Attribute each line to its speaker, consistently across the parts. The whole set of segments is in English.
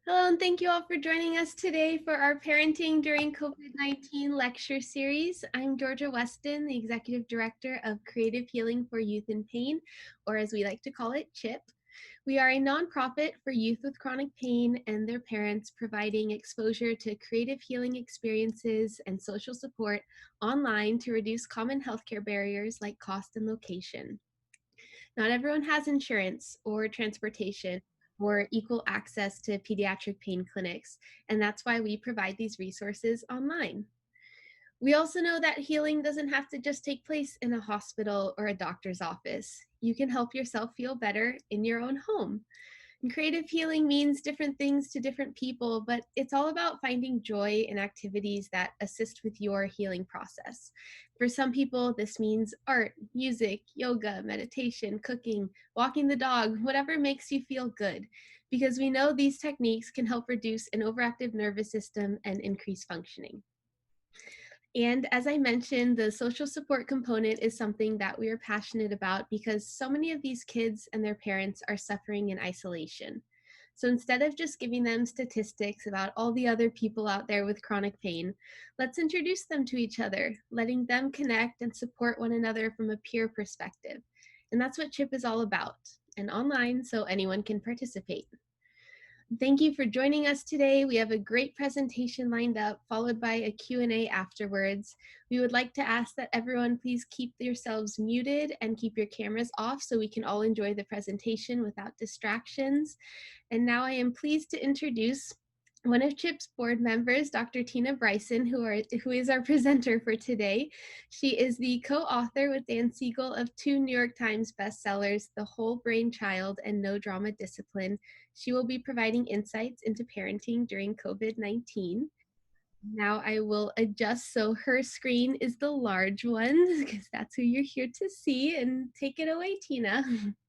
Speaker 1: Hello, and thank you all for joining us today for our Parenting During COVID-19 lecture series. I'm Georgia Weston, the Executive Director of Creative Healing for Youth in Pain, or as we like to call it, CHYP. We are a nonprofit for youth with chronic pain and their parents, providing exposure to creative healing experiences and social support online to reduce common healthcare barriers like cost and location. Not everyone has insurance or transportation or equal access to pediatric pain clinics, and that's why we provide these resources online. We also know that healing doesn't have to just take place in a hospital or a doctor's office. You can help yourself feel better in your own home. And creative healing means different things to different people, but it's all about finding joy in activities that assist with your healing process. For some people, this means art, music, yoga, meditation, cooking, walking the dog, whatever makes you feel good, because we know these techniques can help reduce an overactive nervous system and increase functioning. And as I mentioned, the social support component is something that we are passionate about because so many of these kids and their parents are suffering in isolation. So instead of just giving them statistics about all the other people out there with chronic pain, let's introduce them to each other, letting them connect and support one another from a peer perspective. And that's what CHIP is all about, and online so anyone can participate. Thank you for joining us today. We have a great presentation lined up, followed by a Q&A afterwards. We would like to ask that everyone please keep yourselves muted and keep your cameras off so we can all enjoy the presentation without distractions. And now I am pleased to introduce one of CHIP's board members, Dr. Tina Bryson, who is our presenter for today. She is the co-author with Dan Siegel of 2 New York Times bestsellers, The Whole Brain Child and No Drama Discipline. She will be providing insights into parenting during COVID-19. Now I will adjust so her screen is the large one because that's who you're here to see. And take it away, Tina.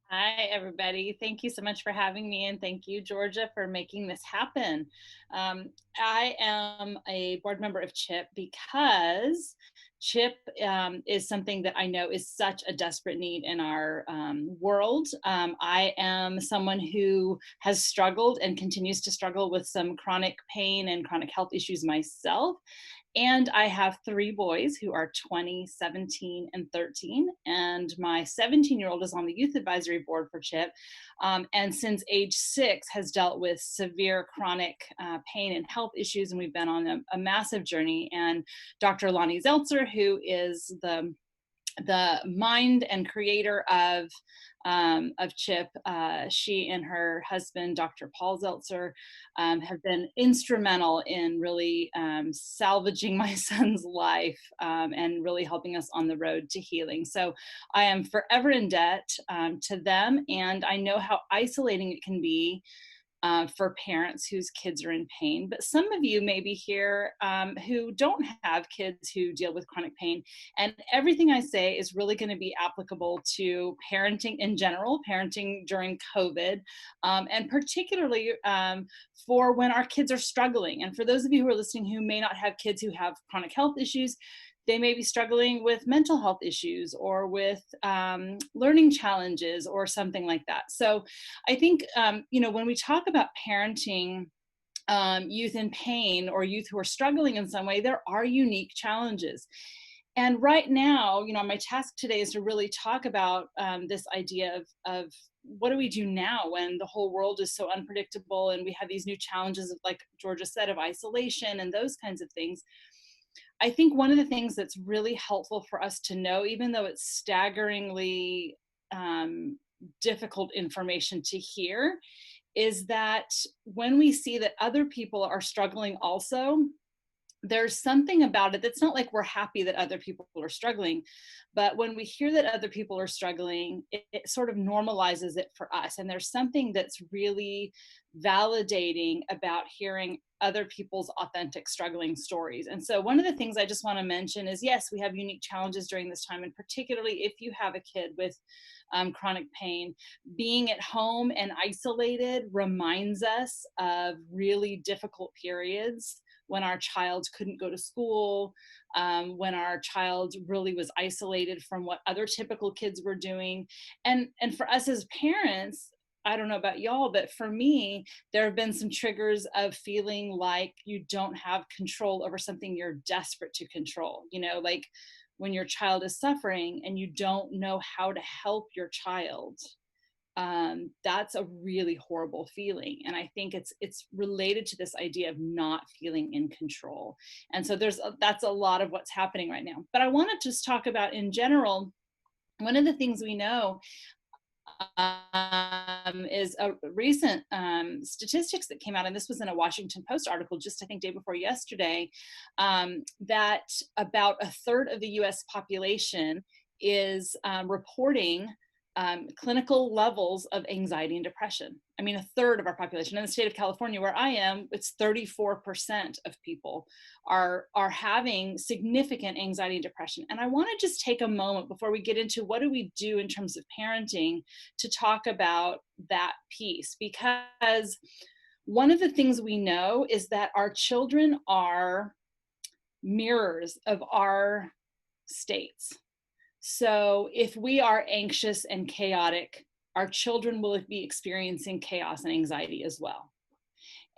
Speaker 2: Hi, everybody. Thank you so much for having me, and thank you, Georgia, for making this happen. I am a board member of CHIP because CHIP is something that I know is such a desperate need in our world. I am someone who has struggled and continues to struggle with some chronic pain and chronic health issues myself. And I have 3 boys who are 20, 17, and 13. And my 17-year-old is on the youth advisory board for CHIP. And since age 6 has dealt with severe chronic pain and health issues. And we've been on a massive journey. And Dr. Lonnie Zeltzer, who is the mind and creator of CHIP. She and her husband, Dr. Paul Zeltzer, have been instrumental in really salvaging my son's life and really helping us on the road to healing. So I am forever in debt to them, and I know how isolating it can be for parents whose kids are in pain. But some of you may be here who don't have kids who deal with chronic pain. And everything I say is really going to be applicable to parenting in general, parenting during COVID, and particularly for when our kids are struggling. And for those of you who are listening who may not have kids who have chronic health issues, they may be struggling with mental health issues or with learning challenges or something like that. So I think, when we talk about parenting youth in pain or youth who are struggling in some way, there are unique challenges. And right now, my task today is to really talk about this idea of what do we do now when the whole world is so unpredictable and we have these new challenges of, like Georgia said, of isolation and those kinds of things. I think one of the things that's really helpful for us to know, even though it's staggeringly difficult information to hear, is that when we see that other people are struggling also, there's something about it that's not like we're happy that other people are struggling, but when we hear that other people are struggling, it sort of normalizes it for us. And there's something that's really validating about hearing other people's authentic struggling stories. And so one of the things I just want to mention is, yes, we have unique challenges during this time, and particularly if you have a kid with chronic pain, being at home and isolated reminds us of really difficult periods when our child couldn't go to school, when our child really was isolated from what other typical kids were doing. And for us as parents, I don't know about y'all, but for me, there have been some triggers of feeling like you don't have control over something you're desperate to control. Like when your child is suffering and you don't know how to help your child. That's a really horrible feeling, and I think it's related to this idea of not feeling in control. And so that's a lot of what's happening right now. But I want to just talk about, in general, one of the things we know is a recent statistics that came out, and this was in a Washington Post article just, I think, day before yesterday, that about a third of the US population is reporting clinical levels of anxiety and depression. I mean, a third of our population. In the state of California, where I am, it's 34% of people are having significant anxiety and depression. And I want to just take a moment before we get into what do we do in terms of parenting to talk about that piece, because one of the things we know is that our children are mirrors of our states. So if we are anxious and chaotic, our children will be experiencing chaos and anxiety as well.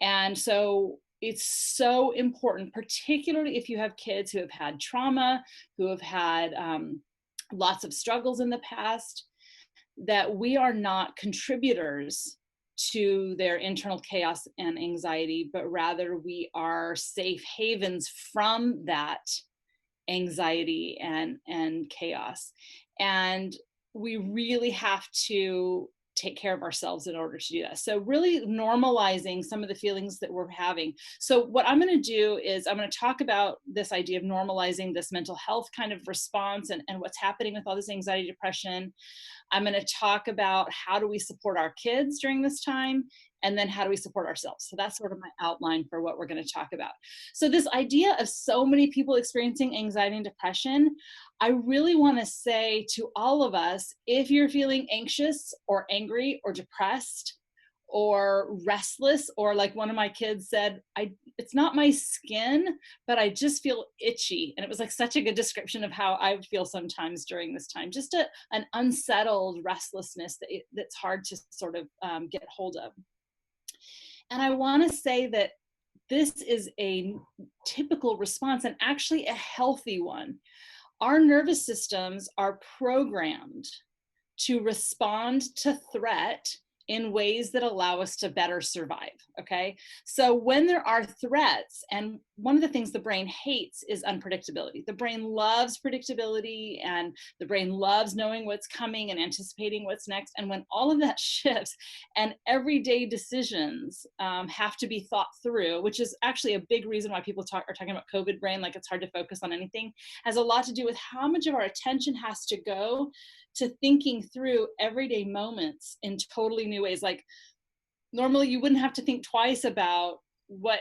Speaker 2: And so it's so important, particularly if you have kids who have had trauma, who have had lots of struggles in the past, that we are not contributors to their internal chaos and anxiety, but rather we are safe havens from that anxiety and chaos. And we really have to take care of ourselves in order to do that. So really normalizing some of the feelings that we're having. So what I'm going to do is I'm going to talk about this idea of normalizing this mental health kind of response and what's happening with all this anxiety, depression. I'm going to talk about how do we support our kids during this time, and then how do we support ourselves. So that's sort of my outline for what we're going to talk about. So this idea of so many people experiencing anxiety and depression, I really want to say to all of us, if you're feeling anxious or angry or depressed or restless, or like one of my kids said, it's not my skin, but I just feel itchy. And it was like such a good description of how I would feel sometimes during this time, just an unsettled restlessness that's hard to sort of get hold of. And I want to say that this is a typical response, and actually a healthy one. Our nervous systems are programmed to respond to threat in ways that allow us to better survive, okay? So when there are threats, and one of the things the brain hates is unpredictability. The brain loves predictability, and the brain loves knowing what's coming and anticipating what's next. And when all of that shifts and everyday decisions have to be thought through, which is actually a big reason why people are talking about COVID brain, like it's hard to focus on anything, has a lot to do with how much of our attention has to go to thinking through everyday moments in totally new ways. Like normally you wouldn't have to think twice about what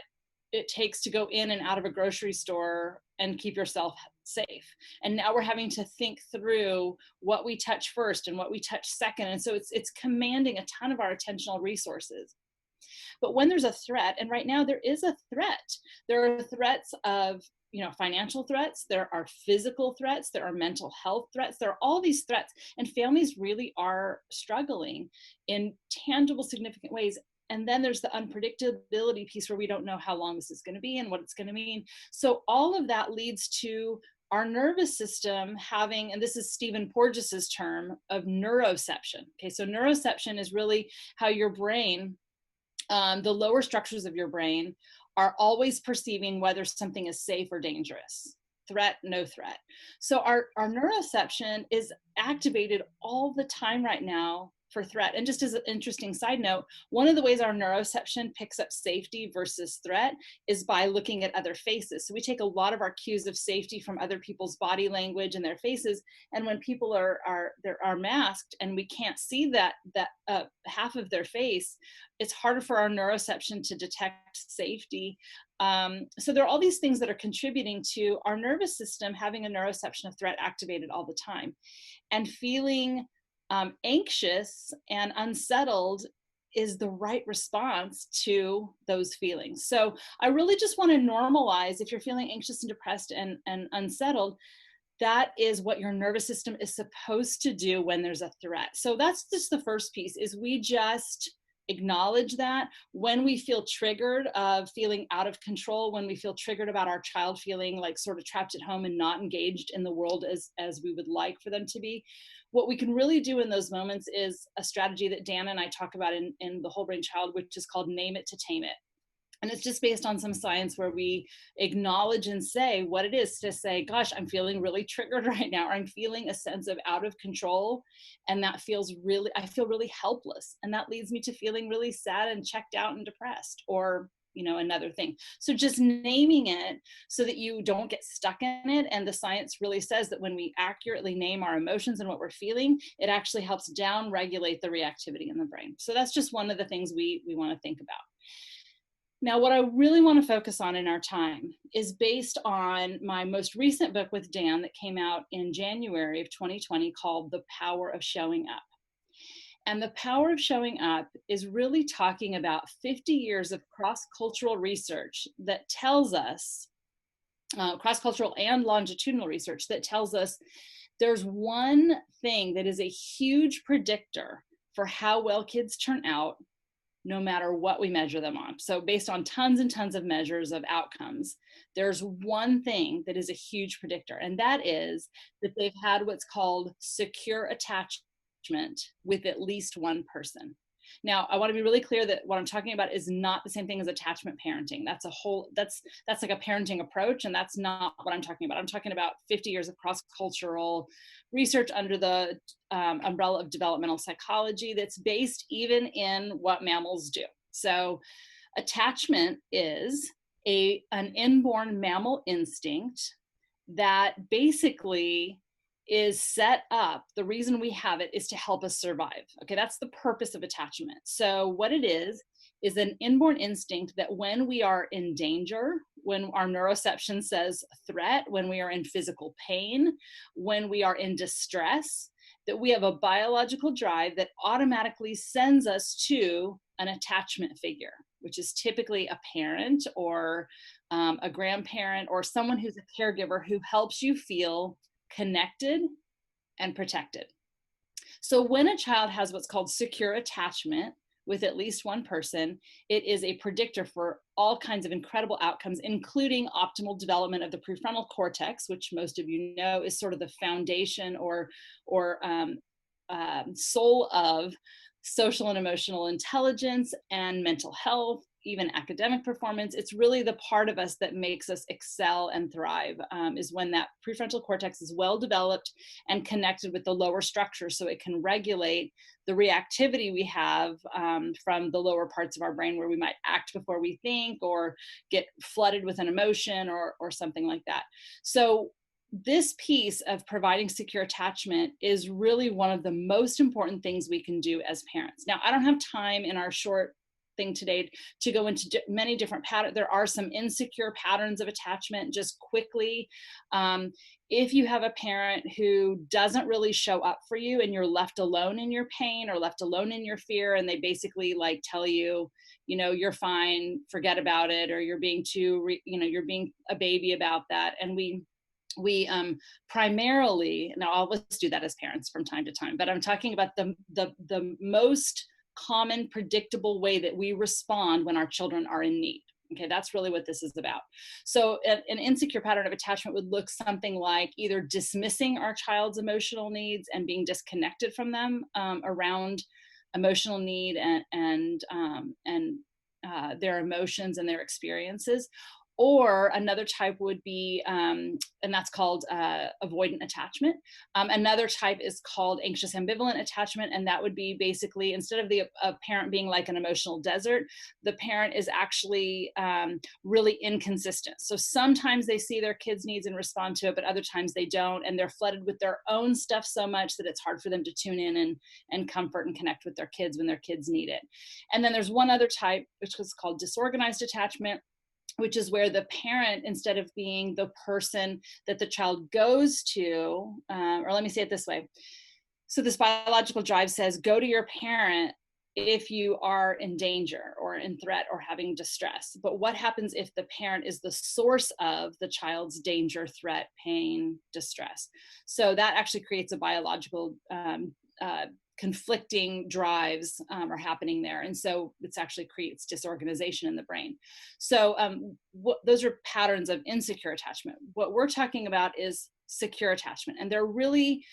Speaker 2: it takes to go in and out of a grocery store and keep yourself safe. And now we're having to think through what we touch first and what we touch second. And so it's commanding a ton of our attentional resources. But when there's a threat, and right now there is a threat, there are threats of financial threats, there are physical threats, there are mental health threats, there are all these threats, and families really are struggling in tangible, significant ways. And then there's the unpredictability piece where we don't know how long this is going to be and what it's going to mean. So all of that leads to our nervous system having, and this is Stephen Porges's term of neuroception. Okay, so neuroception is really how your brain, the lower structures of your brain, are always perceiving whether something is safe or dangerous, threat, no threat. So our neuroception is activated all the time right now for threat. And just as an interesting side note, one of the ways our neuroception picks up safety versus threat is by looking at other faces. So we take a lot of our cues of safety from other people's body language and their faces. And when people are masked and we can't see that half of their face, it's harder for our neuroception to detect safety. So there are all these things that are contributing to our nervous system having a neuroception of threat activated all the time. And feeling anxious and unsettled is the right response to those feelings. So I really just want to normalize, if you're feeling anxious and depressed and unsettled, that is what your nervous system is supposed to do when there's a threat. So that's just the first piece, is we just acknowledge that when we feel triggered of feeling out of control, when we feel triggered about our child feeling like sort of trapped at home and not engaged in the world as we would like for them to be, what we can really do in those moments is a strategy that Dan and I talk about in the Whole Brain Child, which is called Name It to Tame It. And it's just based on some science where we acknowledge and say what it is to say, gosh, I'm feeling really triggered right now, or I'm feeling a sense of out of control. And that feels really, I feel really helpless. And that leads me to feeling really sad and checked out and depressed, or, you know, another thing. So just naming it so that you don't get stuck in it. And the science really says that when we accurately name our emotions and what we're feeling, it actually helps down regulate the reactivity in the brain. So that's just one of the things we want to think about. Now, what I really want to focus on in our time is based on my most recent book with Dan that came out in January of 2020 called The Power of Showing Up. And The Power of Showing Up is really talking about 50 years of cross-cultural research that tells us, cross-cultural and longitudinal research that tells us there's one thing that is a huge predictor for how well kids turn out, no matter what we measure them on. So based on tons and tons of measures of outcomes, there's one thing that is a huge predictor, and that is that they've had what's called secure attachment with at least one person. Now, I want to be really clear that what I'm talking about is not the same thing as attachment parenting. That's like a parenting approach, and that's not what I'm talking about. I'm talking about 50 years of cross-cultural research under the umbrella of developmental psychology that's based even in what mammals do. So attachment is an inborn mammal instinct that basically is set up. The reason we have it is to help us survive. Okay, that's the purpose of attachment. So what it is an inborn instinct that when we are in danger, when our Neuro Ception says threat, when we are in physical pain, when we are in distress, that we have a biological drive that automatically sends us to an attachment figure, which is typically a parent or a grandparent or someone who's a caregiver who helps you feel connected and protected. So when a child has what's called secure attachment with at least one person, it is a predictor for all kinds of incredible outcomes, including optimal development of the prefrontal cortex, which most of you know is sort of the foundation or soul of social and emotional intelligence and mental health, even academic performance. It's really the part of us that makes us excel and thrive, is when that prefrontal cortex is well developed and connected with the lower structure, so it can regulate the reactivity we have from the lower parts of our brain, where we might act before we think or get flooded with an emotion or something like that. So this piece of providing secure attachment is really one of the most important things we can do as parents. Now, I don't have time in our short thing today to go into many different patterns. There are some insecure patterns of attachment. Just quickly, if you have a parent who doesn't really show up for you and you're left alone in your pain or left alone in your fear, and they basically like tell you, you know, you're fine, forget about it, or you're being you're being a baby about that. And we primarily, now all of us do that as parents from time to time, but I'm talking about the most common predictable way that we respond when our children are in need. Okay, that's really what this is about. So an insecure pattern of attachment would look something like either dismissing our child's emotional needs and being disconnected from them around emotional need and their emotions and their experiences. Or another type would be, and that's called avoidant attachment. Another type is called anxious ambivalent attachment, and that would be basically, instead of a parent being like an emotional desert, the parent is actually really inconsistent. So sometimes they see their kids' needs and respond to it, but other times they don't, and they're flooded with their own stuff so much that it's hard for them to tune in and comfort and connect with their kids when their kids need it. And then there's one other type, which is called disorganized attachment, which is where the parent, instead of being the person that the child goes to, or let me say it this way. So this biological drive says, go to your parent if you are in danger or in threat or having distress. But what happens if the parent is the source of the child's danger, threat, pain, distress? So that actually creates a biological conflicting drives are happening there. And so it actually creates disorganization in the brain. So those are patterns of insecure attachment. What we're talking about is secure attachment. And there are really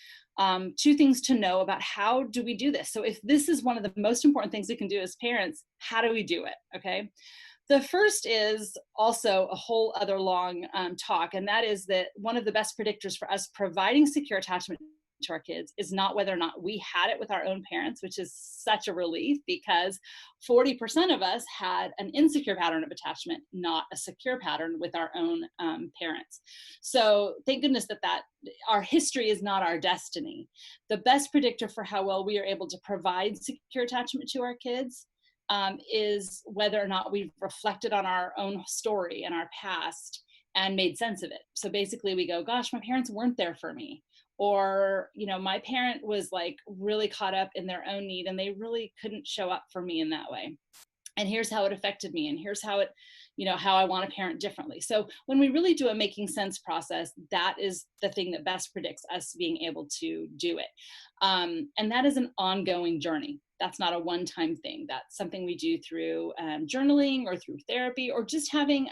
Speaker 2: two things to know about how do we do this. So if this is one of the most important things we can do as parents, how do we do it? Okay. The first is also a whole other long talk, and that is that one of the best predictors for us providing secure attachment to our kids is not whether or not we had it with our own parents, which is such a relief because 40% of us had an insecure pattern of attachment, not a secure pattern with our own parents. So thank goodness that our history is not our destiny. The best predictor for how well we are able to provide secure attachment to our kids is whether or not we've reflected on our own story and our past and made sense of it. So basically we go, gosh, my parents weren't there for me. Or, my parent was like really caught up in their own need and they really couldn't show up for me in that way. And here's how it affected me. And here's how how I want to parent differently. So when we really do a making sense process, that is the thing that best predicts us being able to do it. And that is an ongoing journey. That's not a one-time thing. That's something we do through journaling or through therapy or just having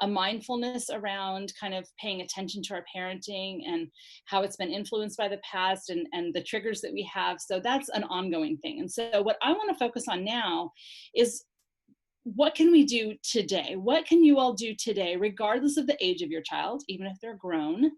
Speaker 2: a mindfulness around kind of paying attention to our parenting and how it's been influenced by the past and the triggers that we have. So that's an ongoing thing. And so what I want to focus on now is what can we do today? What can you all do today, regardless of the age of your child, even if they're grown?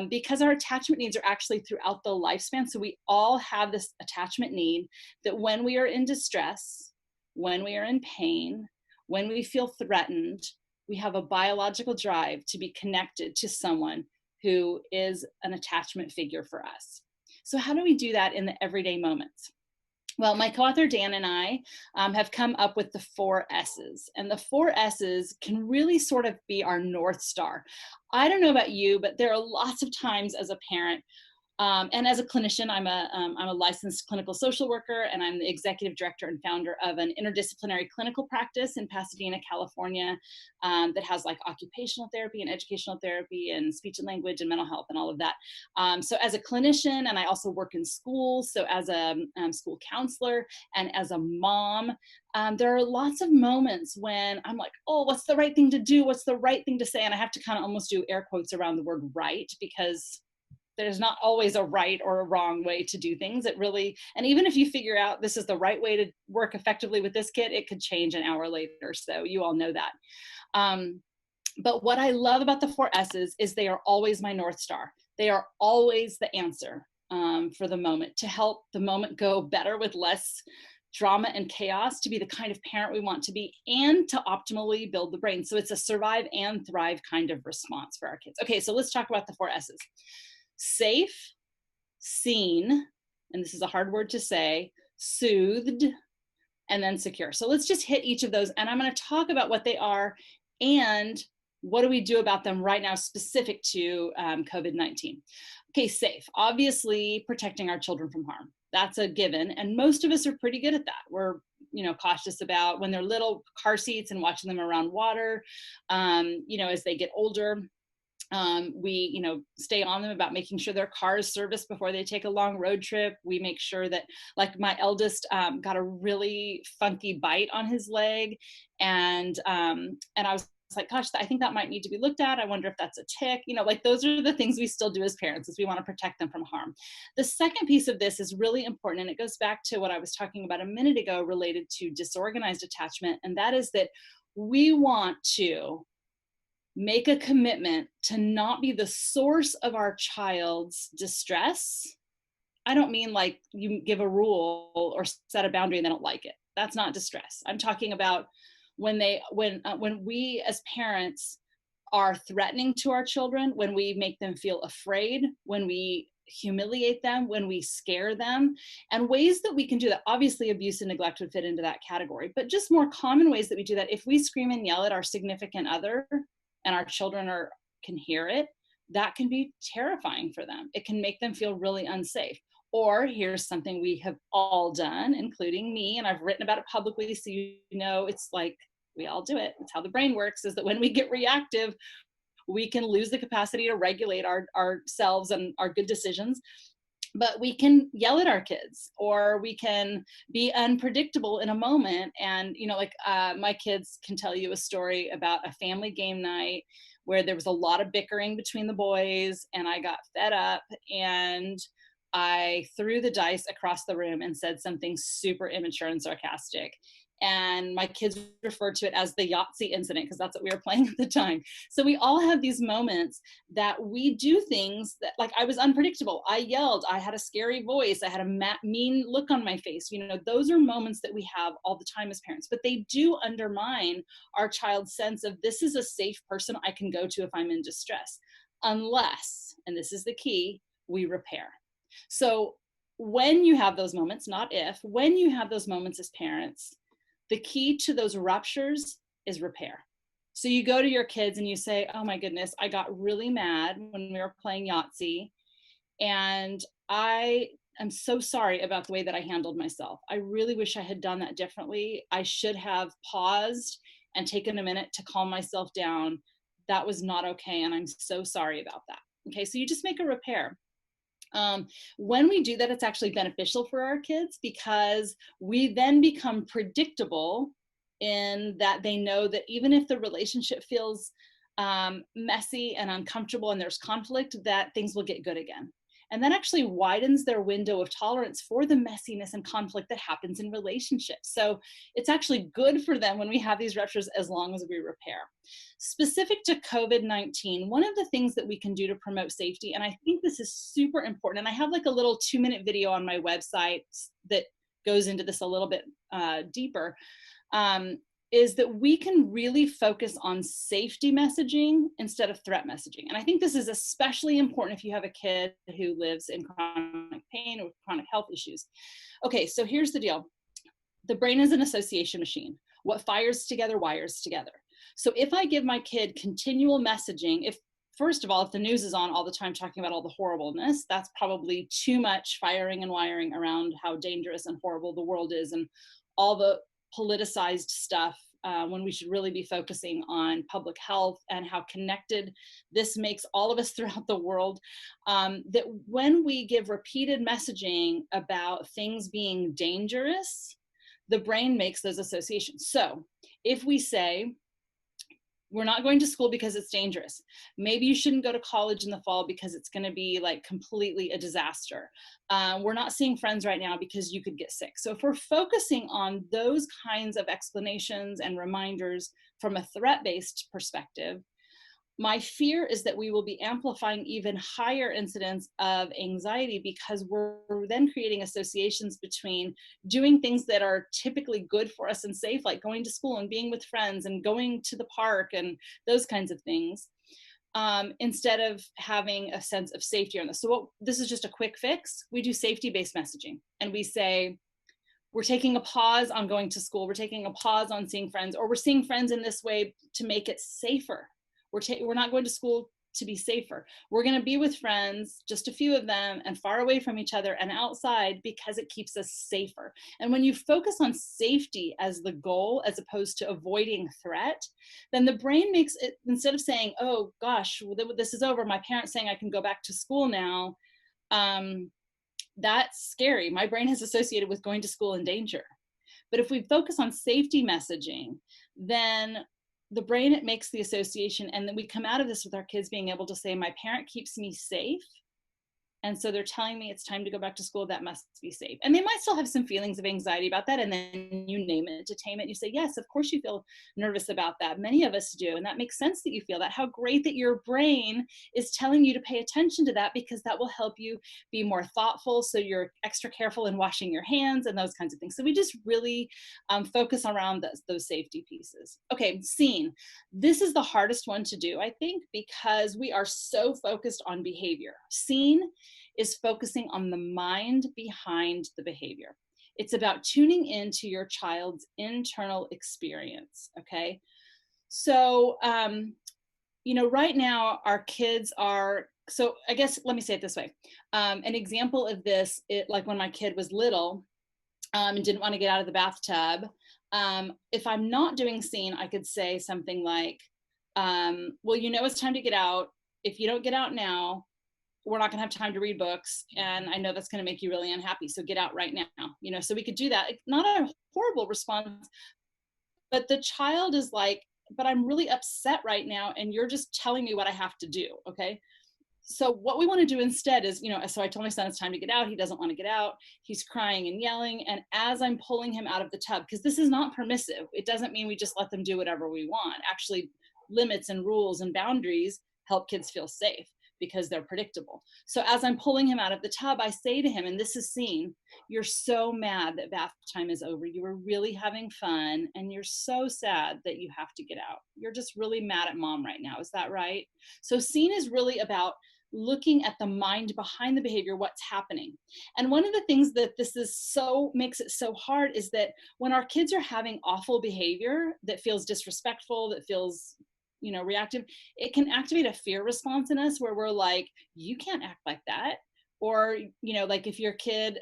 Speaker 2: Because our attachment needs are actually throughout the lifespan. So we all have this attachment need that when we are in distress, when we are in pain, when we feel threatened, we have a biological drive to be connected to someone who is an attachment figure for us. So how do we do that in the everyday moments? Well, my co-author Dan and I have come up with the 4 S's, and the 4 S's can really sort of be our North Star. I don't know about you, but there are lots of times as a parent and as a clinician, I'm a licensed clinical social worker, and I'm the executive director and founder of an interdisciplinary clinical practice in Pasadena, California, that has like occupational therapy and educational therapy and speech and language and mental health and all of that. So as a clinician, and I also work in schools, so as a school counselor and as a mom, there are lots of moments when I'm like, oh, what's the right thing to do? What's the right thing to say? And I have to kind of almost do air quotes around the word right, because there's not always a right or a wrong way to do things. It really, and even if you figure out this is the right way to work effectively with this kid, it could change an hour later. So you all know that. But what I love about the 4 S's is they are always my North Star. They are always the answer for the moment, to help the moment go better with less drama and chaos, to be the kind of parent we want to be, and to optimally build the brain. So it's a survive and thrive kind of response for our kids. Okay, so let's talk about the 4 S's. Safe, seen, and this is a hard word to say, soothed, and then secure. So let's just hit each of those, and I'm going to talk about what they are and what do we do about them right now specific to COVID-19. Okay, safe. Obviously, protecting our children from harm. That's a given, and most of us are pretty good at that. We're cautious about when they're little, car seats and watching them around water. As they get older, we stay on them about making sure their car is serviced before they take a long road trip. We make sure that, like, my eldest got a really funky bite on his leg, and I was like, gosh, I think that might need to be looked at. I wonder if that's a tick. Those are the things we still do as parents, is we want to protect them from harm. The second piece of this is really important, and it goes back to what I was talking about a minute ago related to disorganized attachment, and that is that we want to make a commitment to not be the source of our child's distress. I don't mean like you give a rule or set a boundary and they don't like it. That's not distress. I'm talking about when we as parents are threatening to our children, when we make them feel afraid, when we humiliate them, when we scare them, and ways that we can do that. Obviously, abuse and neglect would fit into that category, but just more common ways that we do that. If we scream and yell at our significant other and our children can hear it, that can be terrifying for them. It can make them feel really unsafe. Or here's something we have all done, including me, and I've written about it publicly, so you know it's like we all do it. It's how the brain works, is that when we get reactive, we can lose the capacity to regulate ourselves and our good decisions. But we can yell at our kids, or we can be unpredictable in a moment. And, you know, like my kids can tell you a story about a family game night where there was a lot of bickering between the boys, and I got fed up and I threw the dice across the room and said something super immature and sarcastic. And my kids referred to it as the Yahtzee Incident, because that's what we were playing at the time. So we all have these moments that we do things that, like, I was unpredictable. I yelled, I had a scary voice, I had a mean look on my face. You know, those are moments that we have all the time as parents, but they do undermine our child's sense of, this is a safe person I can go to if I'm in distress, unless, and this is the key, we repair. So when you have those moments, not if, when you have those moments as parents, the key to those ruptures is repair. So you go to your kids and you say, oh my goodness, I got really mad when we were playing Yahtzee, and I am so sorry about the way that I handled myself. I really wish I had done that differently. I should have paused and taken a minute to calm myself down. That was not okay, and I'm so sorry about that. Okay, so you just make a repair. When we do that, it's actually beneficial for our kids, because we then become predictable in that they know that even if the relationship feels messy and uncomfortable and there's conflict, that things will get good again. And that actually widens their window of tolerance for the messiness and conflict that happens in relationships. So it's actually good for them when we have these ruptures, as long as we repair. Specific to COVID-19, one of the things that we can do to promote safety, and I think this is super important, and I have like a little 2-minute video on my website that goes into this a little bit deeper, is that we can really focus on safety messaging instead of threat messaging. And I think this is especially important if you have a kid who lives in chronic pain or chronic health issues. Okay, so here's the deal. The brain is an association machine. What fires together wires together. So if I give my kid continual messaging, first of all, if the news is on all the time talking about all the horribleness, that's probably too much firing and wiring around how dangerous and horrible the world is, and all the politicized stuff, when we should really be focusing on public health and how connected this makes all of us throughout the world. That when we give repeated messaging about things being dangerous, the brain makes those associations. So if we say, we're not going to school because it's dangerous. Maybe you shouldn't go to college in the fall because it's going to be like completely a disaster. We're not seeing friends right now because you could get sick. So if we're focusing on those kinds of explanations and reminders from a threat-based perspective, my fear is that we will be amplifying even higher incidence of anxiety, because we're then creating associations between doing things that are typically good for us and safe, like going to school and being with friends and going to the park and those kinds of things, instead of having a sense of safety on this. So this is just a quick fix. We do safety-based messaging, and we say, we're taking a pause on going to school. We're taking a pause on seeing friends, or we're seeing friends in this way to make it safer. We're not going to school to be safer. We're going to be with friends, just a few of them, and far away from each other and outside, because it keeps us safer. And when you focus on safety as the goal, as opposed to avoiding threat, then the brain makes it, instead of saying, oh gosh, this is over, my parents saying I can go back to school now, that's scary. My brain has associated with going to school and danger. But if we focus on safety messaging, then the brain, it makes the association, and then we come out of this with our kids being able to say, my parent keeps me safe, and so they're telling me it's time to go back to school, that must be safe. And they might still have some feelings of anxiety about that, and then you name it, detainment, you say, yes, of course you feel nervous about that. Many of us do, and that makes sense that you feel that. How great that your brain is telling you to pay attention to that, because that will help you be more thoughtful, so you're extra careful in washing your hands and those kinds of things. So we just really focus around those safety pieces. Okay, scene. This is the hardest one to do, I think, because we are so focused on behavior. Scene is focusing on the mind behind the behavior. It's about tuning into your child's internal experience, okay? So, right now our kids are, so I guess let me say it this way. An example of this, like when my kid was little, and didn't want to get out of the bathtub. If I'm not doing scene, I could say something like, well, it's time to get out. If you don't get out now, we're not going to have time to read books. And I know that's going to make you really unhappy. So get out right now. So we could do that. Not a horrible response, but the child is like, but I'm really upset right now. And you're just telling me what I have to do. Okay. So what we want to do instead is, so I told my son it's time to get out. He doesn't want to get out. He's crying and yelling. And as I'm pulling him out of the tub, because this is not permissive, it doesn't mean we just let them do whatever we want. Actually, limits and rules and boundaries help kids feel safe because they're predictable. So as I'm pulling him out of the tub, I say to him, and this is seen, you're so mad that bath time is over. You were really having fun and you're so sad that you have to get out. You're just really mad at mom right now. Is that right? So scene is really about looking at the mind behind the behavior, what's happening. And one of the things that makes it so hard is that when our kids are having awful behavior that feels disrespectful, that feels reactive, it can activate a fear response in us where we're like, you can't act like that. Or, like if your kid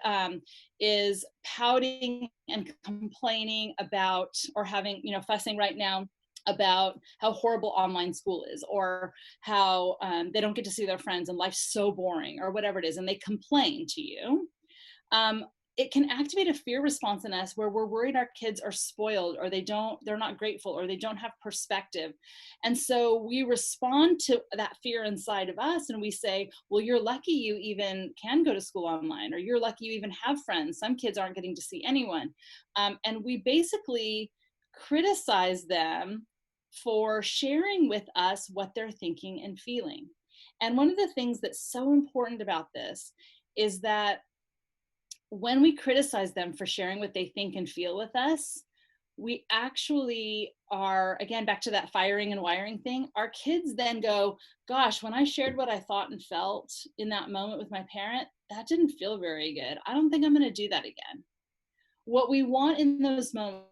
Speaker 2: is pouting and complaining about, or having, fussing right now about how horrible online school is, or how they don't get to see their friends and life's so boring, or whatever it is, and they complain to you, it can activate a fear response in us where we're worried our kids are spoiled, or they're not grateful, or they don't have perspective. And so we respond to that fear inside of us and we say, well, you're lucky you even can go to school online, or you're lucky you even have friends. Some kids aren't getting to see anyone. And we basically criticize them for sharing with us what they're thinking and feeling. And one of the things that's so important about this is that when we criticize them for sharing what they think and feel with us, we actually are, again, back to that firing and wiring thing. Our kids then go, gosh, when I shared what I thought and felt in that moment with my parent, that didn't feel very good. I don't think I'm going to do that again. What we want in those moments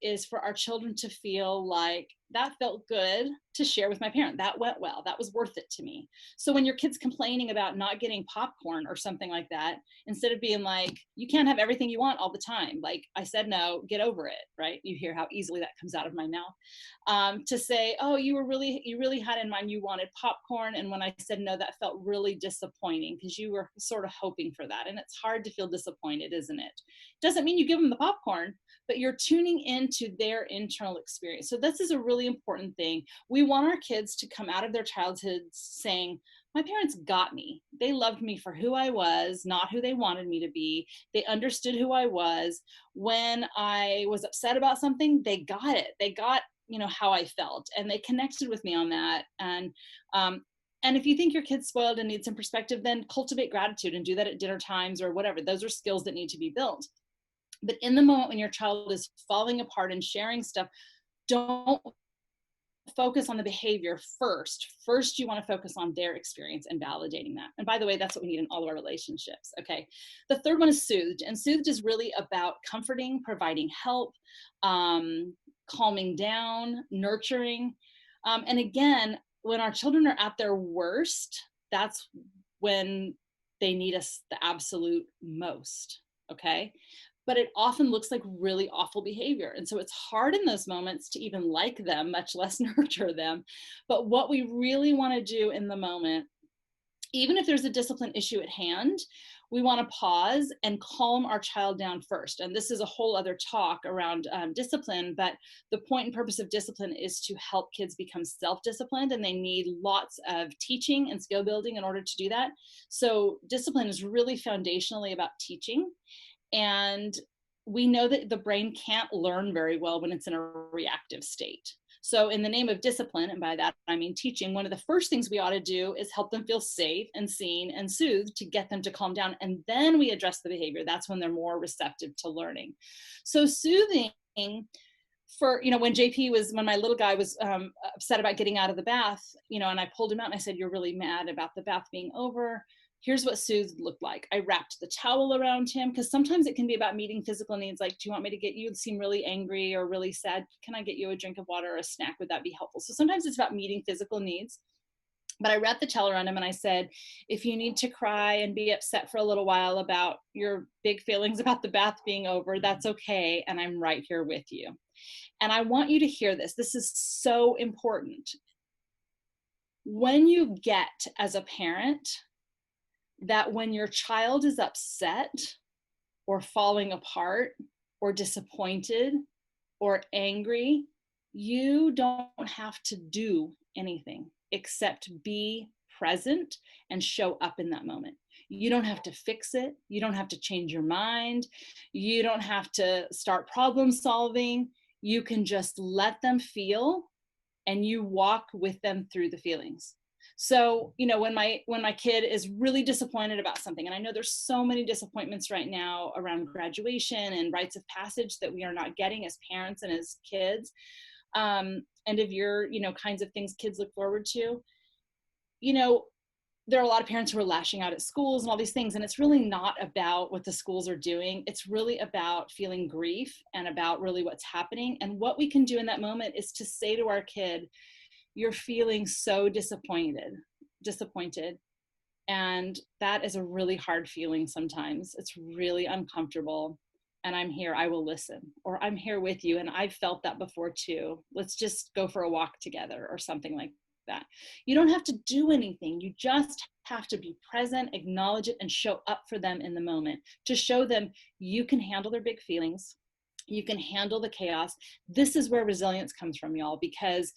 Speaker 2: is for our children to feel like that felt good to share with my parent. That went well. That was worth it to me. So when your kid's complaining about not getting popcorn or something like that, instead of being like, you can't have everything you want all the time, like I said, no, get over it, right? You hear how easily that comes out of my mouth. To say, oh, you really had in mind you wanted popcorn, and when I said no, that felt really disappointing because you were sort of hoping for that. And it's hard to feel disappointed, isn't it? Doesn't mean you give them the popcorn, but you're tuning into their internal experience. So this is a really important thing. We want our kids to come out of their childhoods saying, my parents got me. They loved me for who I was, not who they wanted me to be. They understood who I was. When I was upset about something, they got it. They got, how I felt, and they connected with me on that. And if you think your kid's spoiled and need some perspective, then cultivate gratitude and do that at dinner times or whatever. Those are skills that need to be built. But in the moment when your child is falling apart and sharing stuff, don't focus on the behavior first. First, you want to focus on their experience and validating that. And by the way, that's what we need in all of our relationships. Okay. The third one is soothed. And soothed is really about comforting, providing help, calming down, nurturing. And again, when our children are at their worst, that's when they need us the absolute most. Okay. But it often looks like really awful behavior. And so it's hard in those moments to even like them, much less nurture them. But what we really want to do in the moment, even if there's a discipline issue at hand, we want to pause and calm our child down first. And this is a whole other talk around discipline, but the point and purpose of discipline is to help kids become self-disciplined, and they need lots of teaching and skill building in order to do that. So discipline is really foundationally about teaching. And we know that the brain can't learn very well when it's in a reactive state. So in the name of discipline, and by that I mean teaching, one of the first things we ought to do is help them feel safe and seen and soothed to get them to calm down. And then we address the behavior. That's when they're more receptive to learning. So soothing, for, when my little guy was upset about getting out of the bath, and I pulled him out and I said, you're really mad about the bath being over. Here's what soothed looked like. I wrapped the towel around him, because sometimes it can be about meeting physical needs. Like, do you want me to get you, seem really angry or really sad? Can I get you a drink of water or a snack? Would that be helpful? So sometimes it's about meeting physical needs. But I wrapped the towel around him and I said, if you need to cry and be upset for a little while about your big feelings about the bath being over, that's okay. And I'm right here with you. And I want you to hear this. This is so important. When you get, as a parent, that when your child is upset or falling apart or disappointed or angry, you don't have to do anything except be present and show up in that moment. You don't have to fix it. You don't have to change your mind. You don't have to start problem solving. You can just let them feel, and you walk with them through the feelings. So, you know, when my kid is really disappointed about something, and I know there's so many disappointments right now around graduation and rites of passage that we are not getting as parents and as kids, and of your, you know, kinds of things kids look forward to, you know, there are a lot of parents who are lashing out at schools and all these things, and it's really not about what the schools are doing. It's really about feeling grief and about really what's happening. And what we can do in that moment is to say to our kid, you're feeling so disappointed. And that is a really hard feeling sometimes. It's really uncomfortable. And I'm here, I will listen, or I'm here with you. And I've felt that before too. Let's just go for a walk together or something like that. You don't have to do anything. You just have to be present, acknowledge it, and show up for them in the moment to show them you can handle their big feelings. You can handle the chaos. This is where resilience comes from, y'all, because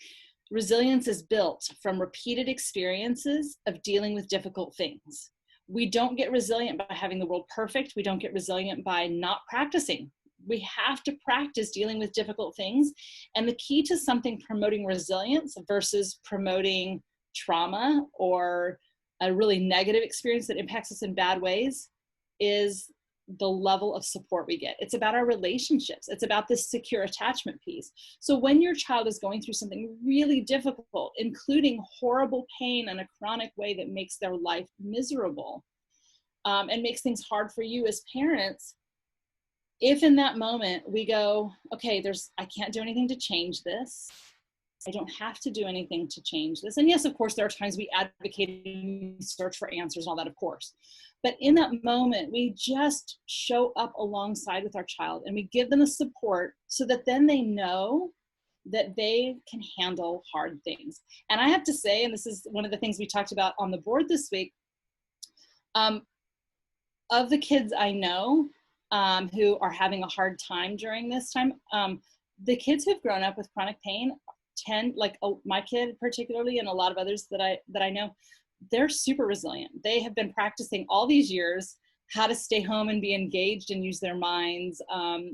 Speaker 2: resilience is built from repeated experiences of dealing with difficult things. We don't get resilient by having the world perfect. We don't get resilient by not practicing. We have to practice dealing with difficult things. And the key to something promoting resilience versus promoting trauma or a really negative experience that impacts us in bad ways is the level of support we get. It's about our relationships. It's about this secure attachment piece. So when your child is going through something really difficult, including horrible pain in a chronic way that makes their life miserable, and makes things hard for you as parents, if in that moment we go, okay, I can't do anything to change this. I don't have to do anything to change this. And yes, of course, there are times we advocate and search for answers and all that, of course. But in that moment, we just show up alongside with our child and we give them the support so that then they know that they can handle hard things. And I have to say, and this is one of the things we talked about on the board this week, of the kids I know who are having a hard time during this time, the kids who've grown up with chronic pain tend, like my kid particularly, and a lot of others that I know, they're super resilient. They have been practicing all these years how to stay home and be engaged and use their minds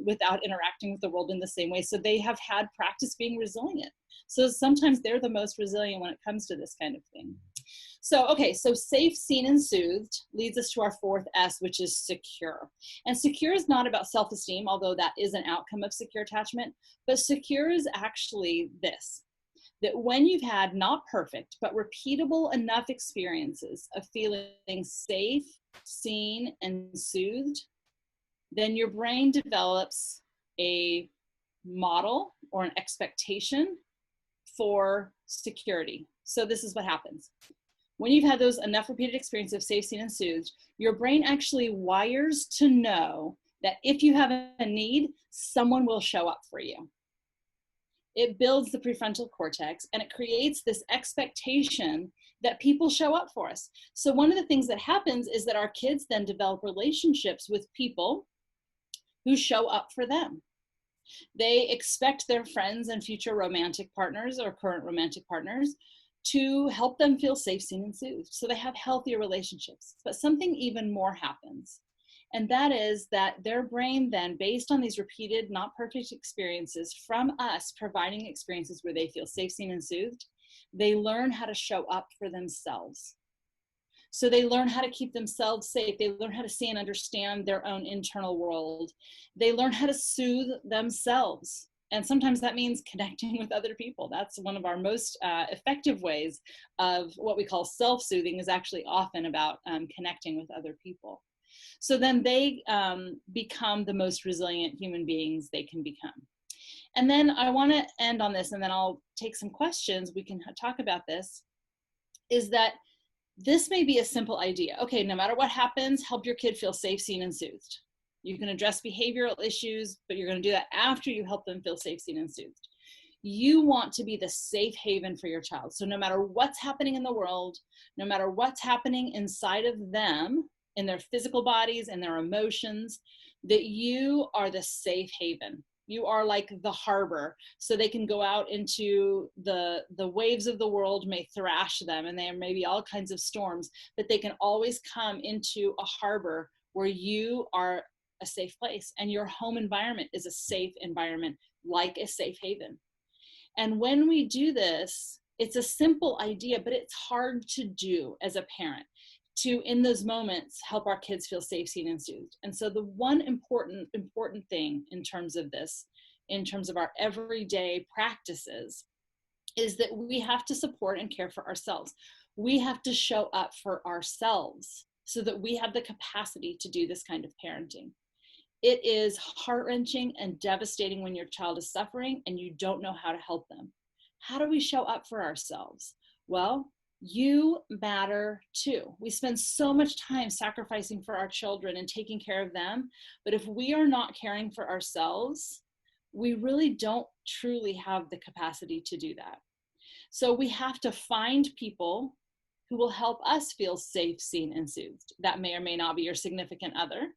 Speaker 2: without interacting with the world in the same way. So they have had practice being resilient. So sometimes they're the most resilient when it comes to this kind of thing. So, okay, so safe, seen, and soothed leads us to our fourth S, which is secure. And secure is not about self-esteem, although that is an outcome of secure attachment, but secure is actually this, that when you've had not perfect, but repeatable enough experiences of feeling safe, seen, and soothed, then your brain develops a model or an expectation for security. So this is what happens. When you've had those enough repeated experiences of safe, seen, and soothed, your brain actually wires to know that if you have a need, someone will show up for you. It builds the prefrontal cortex and it creates this expectation that people show up for us. So one of the things that happens is that our kids then develop relationships with people who show up for them. They expect their friends and future romantic partners or current romantic partners to help them feel safe, seen, and soothed. So they have healthier relationships. But something even more happens. And that is that their brain then, based on these repeated, not perfect experiences from us providing experiences where they feel safe, seen, and soothed, they learn how to show up for themselves. So they learn how to keep themselves safe. They learn how to see and understand their own internal world. They learn how to soothe themselves. And sometimes that means connecting with other people. That's one of our most effective ways of what we call self-soothing, is actually often about connecting with other people. So then they become the most resilient human beings they can become. And then I want to end on this, and then I'll take some questions. We can talk about this, is that this may be a simple idea. Okay, no matter what happens, help your kid feel safe, seen, and soothed. You can address behavioral issues, but you're going to do that after you help them feel safe, seen, and soothed. You want to be the safe haven for your child. So no matter what's happening in the world, no matter what's happening inside of them, in their physical bodies and their emotions, that you are the safe haven. You are like the harbor, so they can go out into the waves of the world may thrash them, and there may be all kinds of storms, but they can always come into a harbor where you are a safe place, and your home environment is a safe environment, like a safe haven. And when we do this, it's a simple idea, but it's hard to do as a parent, to, in those moments, help our kids feel safe, seen, and soothed. And so the one important thing in terms of this, in terms of our everyday practices, is that we have to support and care for ourselves. We have to show up for ourselves so that we have the capacity to do this kind of parenting. It is heart-wrenching and devastating when your child is suffering and you don't know how to help them. How do we show up for ourselves? Well, you matter too. We spend so much time sacrificing for our children and taking care of them, but if we are not caring for ourselves, we really don't truly have the capacity to do that. So we have to find people who will help us feel safe, seen, and soothed. That may or may not be your significant other.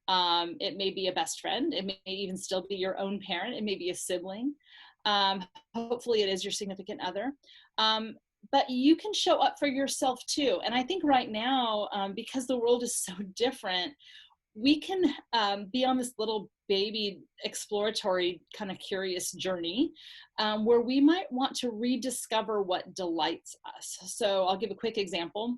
Speaker 2: It may be a best friend. It may even still be your own parent. It may be a sibling. Hopefully it is your significant other. But you can show up for yourself too. And I think right now, because the world is so different, we can be on this little baby exploratory kind of curious journey where we might want to rediscover what delights us. So I'll give a quick example.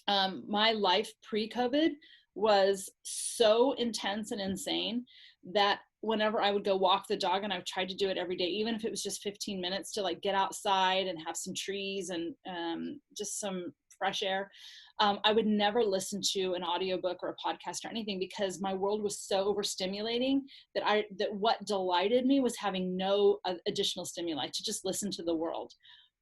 Speaker 2: My life pre-COVID was so intense and insane that whenever I would go walk the dog, and I've tried to do it every day, even if it was just 15 minutes to like get outside and have some trees and just some fresh air, I would never listen to an audiobook or a podcast or anything, because my world was so overstimulating that what delighted me was having no additional stimuli, to just listen to the world.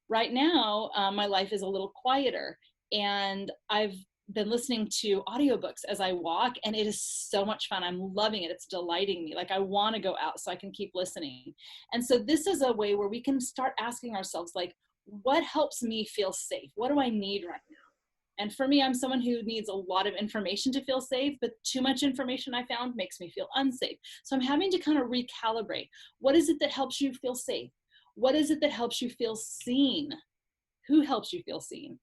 Speaker 2: Right now, my life is a little quieter, and I've been listening to audiobooks as I walk, and it is so much fun. I'm loving it. It's delighting me. Like, I want to go out so I can keep listening. And so this is a way where we can start asking ourselves, like, what helps me feel safe? What do I need right now? And for me, I'm someone who needs a lot of information to feel safe, but too much information, I found, makes me feel unsafe. So I'm having to kind of recalibrate. What is it that helps you feel safe? What is it that helps you feel seen? Who helps you feel seen?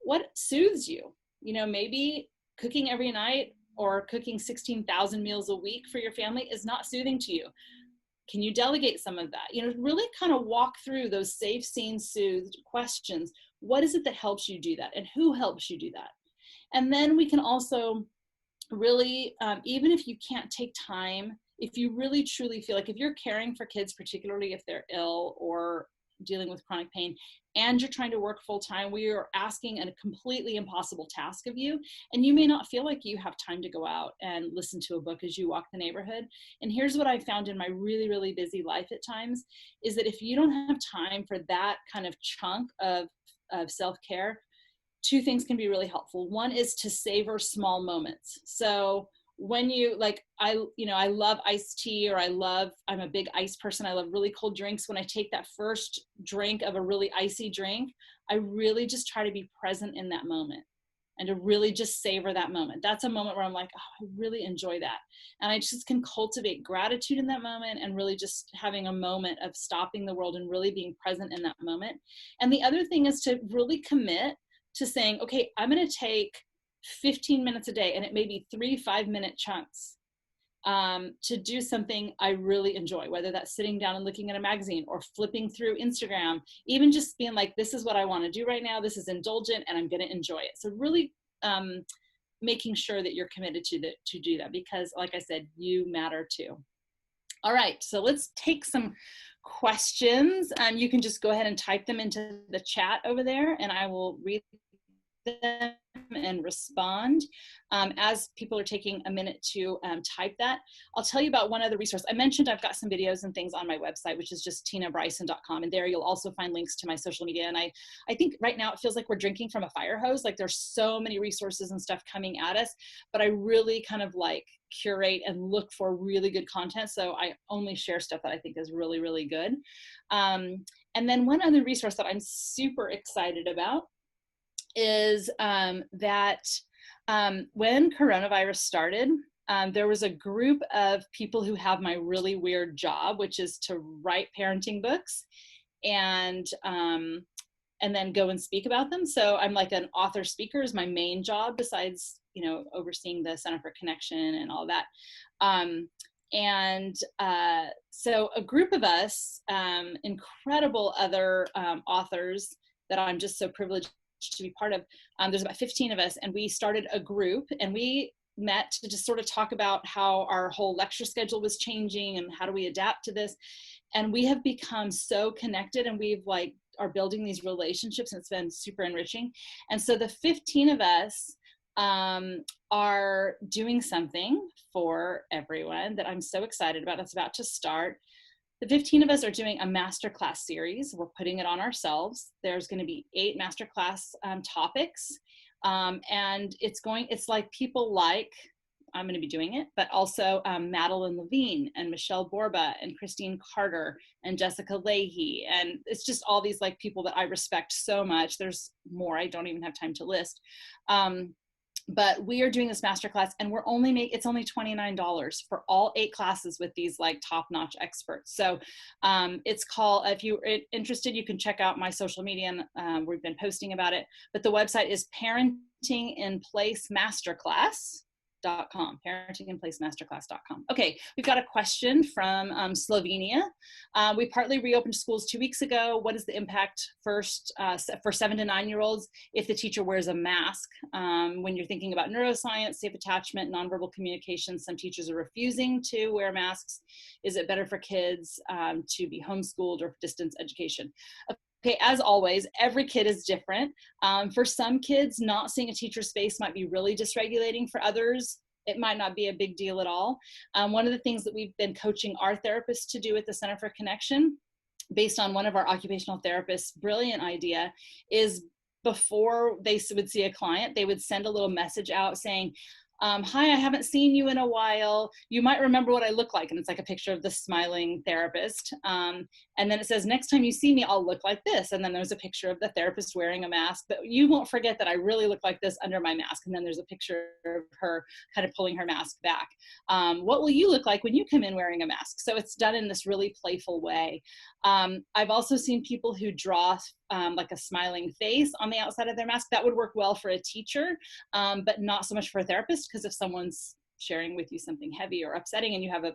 Speaker 2: What soothes you? You know, maybe cooking every night or cooking 16,000 meals a week for your family is not soothing to you. Can you delegate some of that? You know, really kind of walk through those safe, seen, soothed questions. What is it that helps you do that? And who helps you do that? And then we can also really, even if you can't take time, if you really truly feel like, if you're caring for kids, particularly if they're ill or dealing with chronic pain, and you're trying to work full time, we are asking a completely impossible task of you. And you may not feel like you have time to go out and listen to a book as you walk the neighborhood. And here's what I found in my really, really busy life at times, is that if you don't have time for that kind of chunk of self-care, two things can be really helpful. One is to savor small moments. So when you, like, I love iced tea, or I'm a big ice person. I love really cold drinks. When I take that first drink of a really icy drink, I really just try to be present in that moment and to really just savor that moment. That's a moment where I'm like, oh, I really enjoy that. And I just can cultivate gratitude in that moment, and really just having a moment of stopping the world and really being present in that moment. And the other thing is to really commit to saying, okay, I'm going to take 15 minutes a day, and it may be 3 5-minute chunks, to do something I really enjoy, whether that's sitting down and looking at a magazine, or flipping through Instagram, even just being like, this is what I want to do right now. This is indulgent and I'm going to enjoy it. So really making sure that you're committed to do that, because like I said, you matter too. All right, so let's take some questions. You can just go ahead and type them into the chat over there, and I will read them and respond. As people are taking a minute to type that, I'll tell you about one other resource. I mentioned I've got some videos and things on my website, which is just tinabryson.com, and there you'll also find links to my social media. And I think right now it feels like we're drinking from a fire hose. Like there's so many resources and stuff coming at us, but I really kind of like curate and look for really good content. So I only share stuff that I think is really, really good. And then one other resource that I'm super excited about is that when coronavirus started, there was a group of people who have my really weird job, which is to write parenting books and then go and speak about them. So I'm like an author speaker is my main job, besides, you know, overseeing the Center for Connection and all that. So a group of us, incredible other authors that I'm just so privileged to be part of. There's about 15 of us, and we started a group, and we met to just sort of talk about how our whole lecture schedule was changing and how do we adapt to this. And we have become so connected, and we've like are building these relationships, and it's been super enriching. And so the 15 of us are doing something for everyone that I'm so excited about. It's about to start. The 15 of us are doing a masterclass series. We're putting it on ourselves. There's going to be 8 masterclass topics. And it's like people like, I'm going to be doing it, but also Madeline Levine and Michelle Borba and Christine Carter and Jessica Leahy. And it's just all these like people that I respect so much. There's more, I don't even have time to list. But we are doing this masterclass, and it's only $29 for all 8 classes with these like top-notch experts. So it's called, if you're interested, you can check out my social media, and we've been posting about it. But the website is parentinginplacemasterclass.com. Okay, we've got a question from Slovenia. We partly reopened schools 2 weeks ago. What is the impact first for 7 to 9-year-olds if the teacher wears a mask? When you're thinking about neuroscience, safe attachment, nonverbal communication, some teachers are refusing to wear masks. Is it better for kids to be homeschooled or distance education? Okay, as always, every kid is different. For some kids, not seeing a teacher's face might be really dysregulating. For others, it might not be a big deal at all. One of the things that we've been coaching our therapists to do at the Center for Connection, based on one of our occupational therapists' brilliant idea, is before they would see a client, they would send a little message out saying, hi, I haven't seen you in a while. You might remember what I look like. And it's like a picture of the smiling therapist. And then it says, next time you see me, I'll look like this. And then there's a picture of the therapist wearing a mask, but you won't forget that I really look like this under my mask. And then there's a picture of her kind of pulling her mask back. What will you look like when you come in wearing a mask? So it's done in this really playful way. I've also seen people who draw like a smiling face on the outside of their mask. That would work well for a teacher, but not so much for a therapist, because if someone's sharing with you something heavy or upsetting and you have a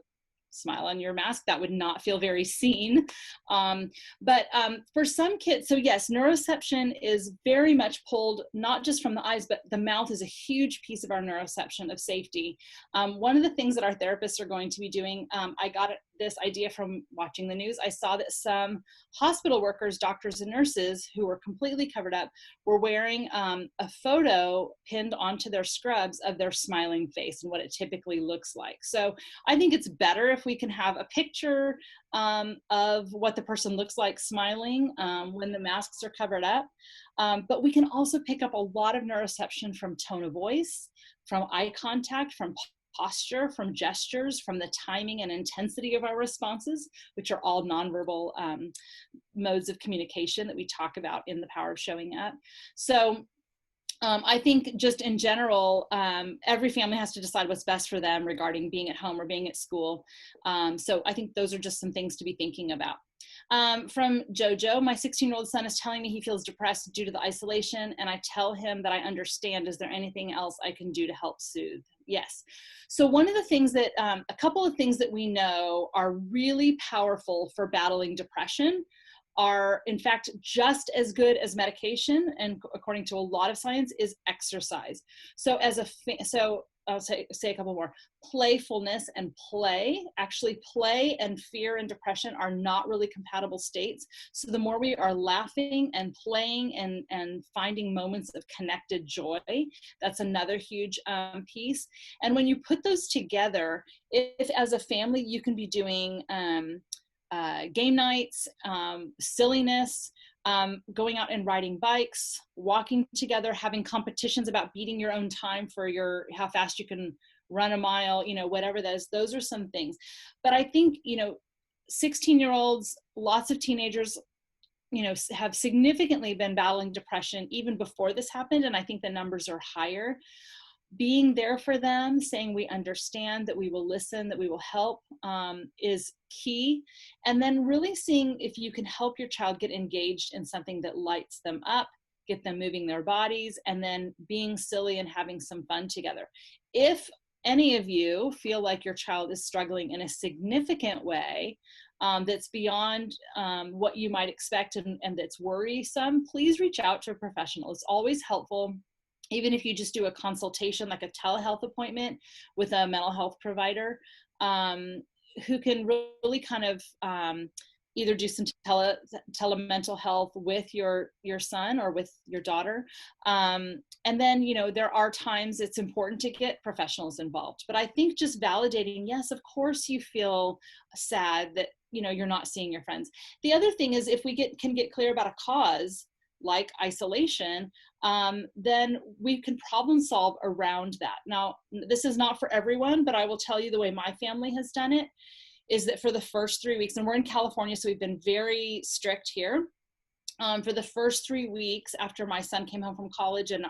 Speaker 2: smile on your mask, that would not feel very seen. But for some kids, so yes, neuroception is very much pulled not just from the eyes, but the mouth is a huge piece of our neuroception of safety. One of the things that our therapists are going to be doing, I got this idea from watching the news. I saw that some hospital workers, doctors and nurses who were completely covered up were wearing a photo pinned onto their scrubs of their smiling face and what it typically looks like. So I think it's better if we can have a picture of what the person looks like smiling when the masks are covered up. But we can also pick up a lot of neuroception from tone of voice, from eye contact, from posture, from gestures, from the timing and intensity of our responses, which are all nonverbal modes of communication that we talk about in The Power of Showing Up. So I think just in general, every family has to decide what's best for them regarding being at home or being at school. So I think those are just some things to be thinking about. From Jojo, my 16-year-old son is telling me he feels depressed due to the isolation, and I tell him that I understand. Is there anything else I can do to help soothe? Yes. So one of the things that, a couple of things that we know are really powerful for battling depression are in fact just as good as medication, and according to a lot of science, is exercise. So I'll say a couple more. Playfulness and play. Actually, play and fear and depression are not really compatible states. So the more we are laughing and playing and finding moments of connected joy, that's another huge piece. And when you put those together, if as a family you can be doing game nights, silliness, going out and riding bikes, walking together, having competitions about beating your own time for how fast you can run a mile, whatever that is, those are some things. But I think, 16-year-olds, lots of teenagers, have significantly been battling depression even before this happened. And I think the numbers are higher. Being there for them, saying we understand, that we will listen, that we will help, is key. And then really seeing if you can help your child get engaged in something that lights them up, get them moving their bodies, and then being silly and having some fun together. If any of you feel like your child is struggling in a significant way, that's beyond what you might expect and that's worrisome, please reach out to a professional. It's always helpful. Even if you just do a consultation, like a telehealth appointment with a mental health provider, who can really kind of either do some telemental health with your son or with your daughter. And then, there are times it's important to get professionals involved. But I think just validating, yes, of course you feel sad that, you're not seeing your friends. The other thing is, if we can get clear about a cause, like isolation, then we can problem solve around that. Now, this is not for everyone, but I will tell you the way my family has done it is that for the first 3 weeks, and we're in California, so we've been very strict here. For the first 3 weeks after my son came home from college, and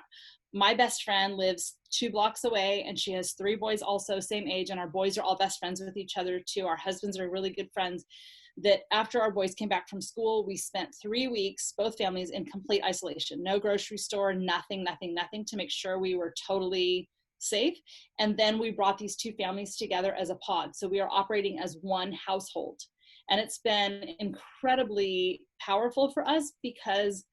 Speaker 2: my best friend lives 2 blocks away, and she has 3 boys also same age, and our boys are all best friends with each other too. Our husbands are really good friends. That after our boys came back from school, we spent 3 weeks, both families, in complete isolation. No grocery store, nothing, to make sure we were totally safe. And then we brought these 2 families together as a pod. So we are operating as one household. And it's been incredibly powerful for us because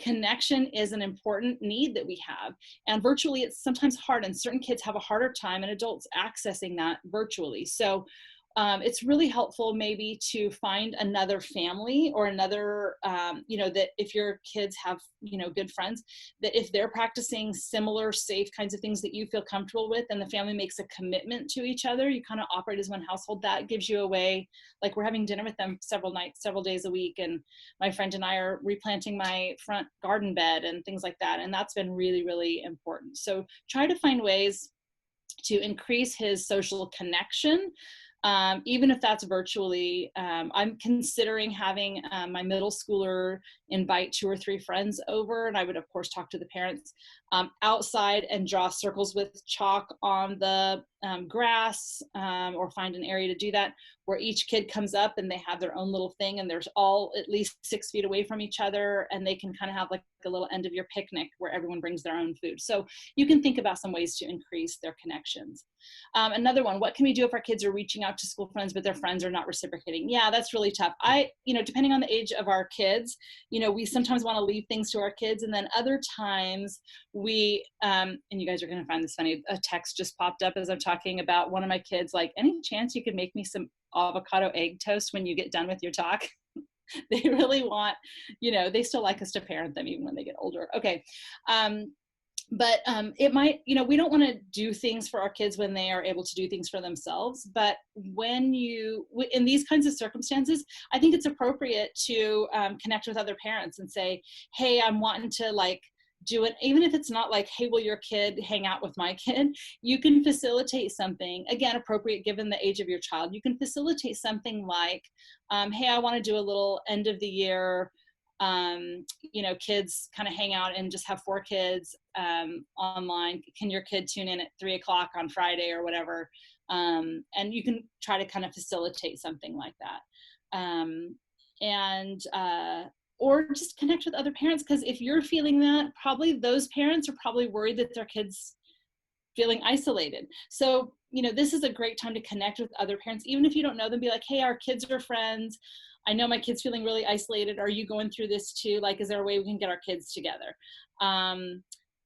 Speaker 2: connection is an important need that we have. And virtually, it's sometimes hard, and certain kids have a harder time, and adults accessing that virtually. So it's really helpful maybe to find another family or another, that if your kids have, good friends, that if they're practicing similar safe kinds of things that you feel comfortable with, and the family makes a commitment to each other, you kind of operate as one household. That gives you a way, like we're having dinner with them several days a week. And my friend and I are replanting my front garden bed and things like that. And that's been really, really important. So try to find ways to increase his social connection. Even if that's virtually. I'm considering having my middle schooler invite 2 or 3 friends over, and I would of course talk to the parents outside and draw circles with chalk on the grass, or find an area to do that, where each kid comes up and they have their own little thing, and there's all at least 6 feet away from each other, and they can kind of have like a little end of year picnic where everyone brings their own food. So you can think about some ways to increase their connections. Another one, what can we do if our kids are reaching out to school friends, but their friends are not reciprocating? Yeah, that's really tough. Depending on the age of our kids, we sometimes want to leave things to our kids. And then other times we, and you guys are going to find this funny, a text just popped up as I'm talking about one of my kids, like, any chance you could make me some avocado egg toast when you get done with your talk? They really want, they still like us to parent them even when they get older. Okay. But it might, we don't want to do things for our kids when they are able to do things for themselves. But when in these kinds of circumstances, I think it's appropriate to connect with other parents and say, hey, I'm wanting to do it. Even if it's not like, hey, will your kid hang out with my kid? You can facilitate something, again, appropriate given the age of your child. You can facilitate something like, hey, I want to do a little end of the year, kids kind of hang out and just have 4 kids online. Can your kid tune in at 3:00 on Friday or whatever? And you can try to kind of facilitate something like that. Or just connect with other parents, because if you're feeling that, probably those parents are probably worried that their kids feeling isolated. So, this is a great time to connect with other parents, even if you don't know them. Be like, hey, our kids are friends. I know my kid's feeling really isolated. Are you going through this too? Like, is there a way we can get our kids together?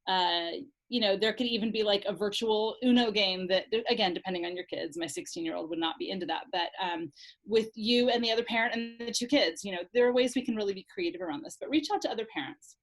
Speaker 2: There could even be like a virtual Uno game that, again, depending on your kids, my 16-year-old would not be into that, but with you and the other parent and the two kids, there are ways we can really be creative around this, but reach out to other parents.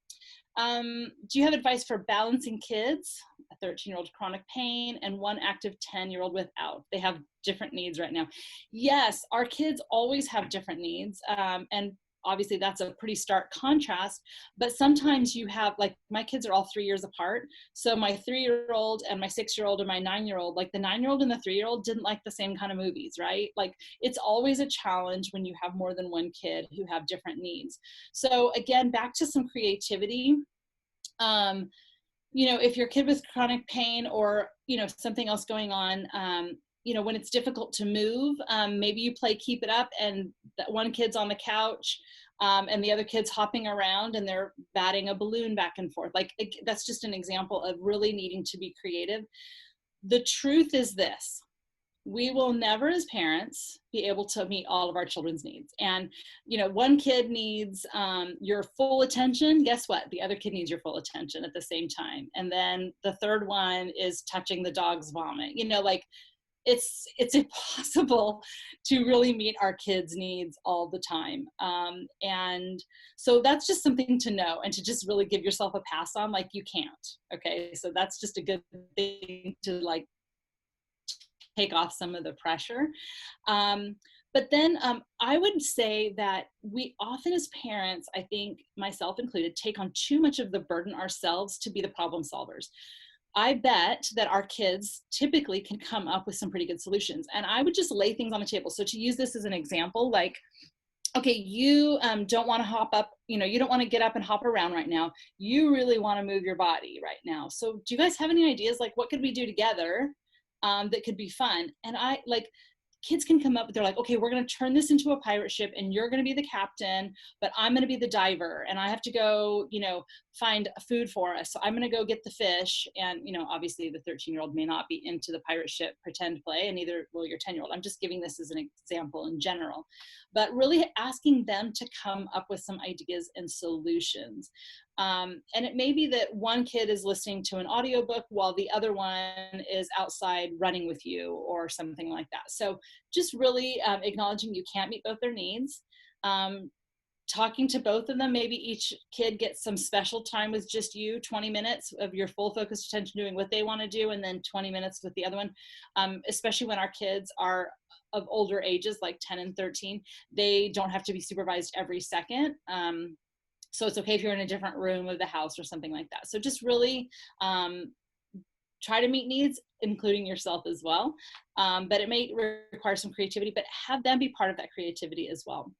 Speaker 2: Do you have advice for balancing kids, a 13-year-old chronic pain and one active 10-year-old without? They have different needs right now. Yes, our kids always have different needs. And obviously that's a pretty stark contrast, but sometimes you have, like, my kids are all 3 years apart. So my 3-year-old and my 6-year-old and my 9-year-old, like the 9-year-old and the 3-year-old didn't like the same kind of movies, right? Like, it's always a challenge when you have more than one kid who have different needs. So again, back to some creativity. If your kid with chronic pain or, something else going on, when it's difficult to move, maybe you play keep it up and that one kid's on the couch and the other kid's hopping around and they're batting a balloon back and forth. Like, that's just an example of really needing to be creative. The truth is this: we will never as parents be able to meet all of our children's needs. And, one kid needs your full attention. Guess what? The other kid needs your full attention at the same time. And then the third one is touching the dog's vomit. It's impossible to really meet our kids' needs all the time. And so that's just something to know and to just really give yourself a pass on, like, you can't. Okay. So that's just a good thing to, like, take off some of the pressure. But then I would say that we often as parents, I think myself included, take on too much of the burden ourselves to be the problem solvers. I bet that our kids typically can come up with some pretty good solutions. And I would just lay things on the table. So to use this as an example, like, okay, you don't want to hop up, you don't want to get up and hop around right now. You really want to move your body right now. So do you guys have any ideas? Like, what could we do together that could be fun? And kids can come up with, they're like, okay, we're going to turn this into a pirate ship and you're going to be the captain, but I'm going to be the diver and I have to go, find food for us. So I'm going to go get the fish. And, obviously the 13-year-old may not be into the pirate ship pretend play, and neither will your 10-year-old. I'm just giving this as an example in general, but really asking them to come up with some ideas and solutions. And it may be that one kid is listening to an audiobook while the other one is outside running with you or something like that. So just really acknowledging you can't meet both their needs. Talking to both of them, maybe each kid gets some special time with just you, 20 minutes of your full focused attention doing what they want to do, and then 20 minutes with the other one, especially when our kids are of older ages, like 10 and 13. They don't have to be supervised every second. So it's okay if you're in a different room of the house or something like that. So just really try to meet needs, including yourself as well. But it may require some creativity, but have them be part of that creativity as well.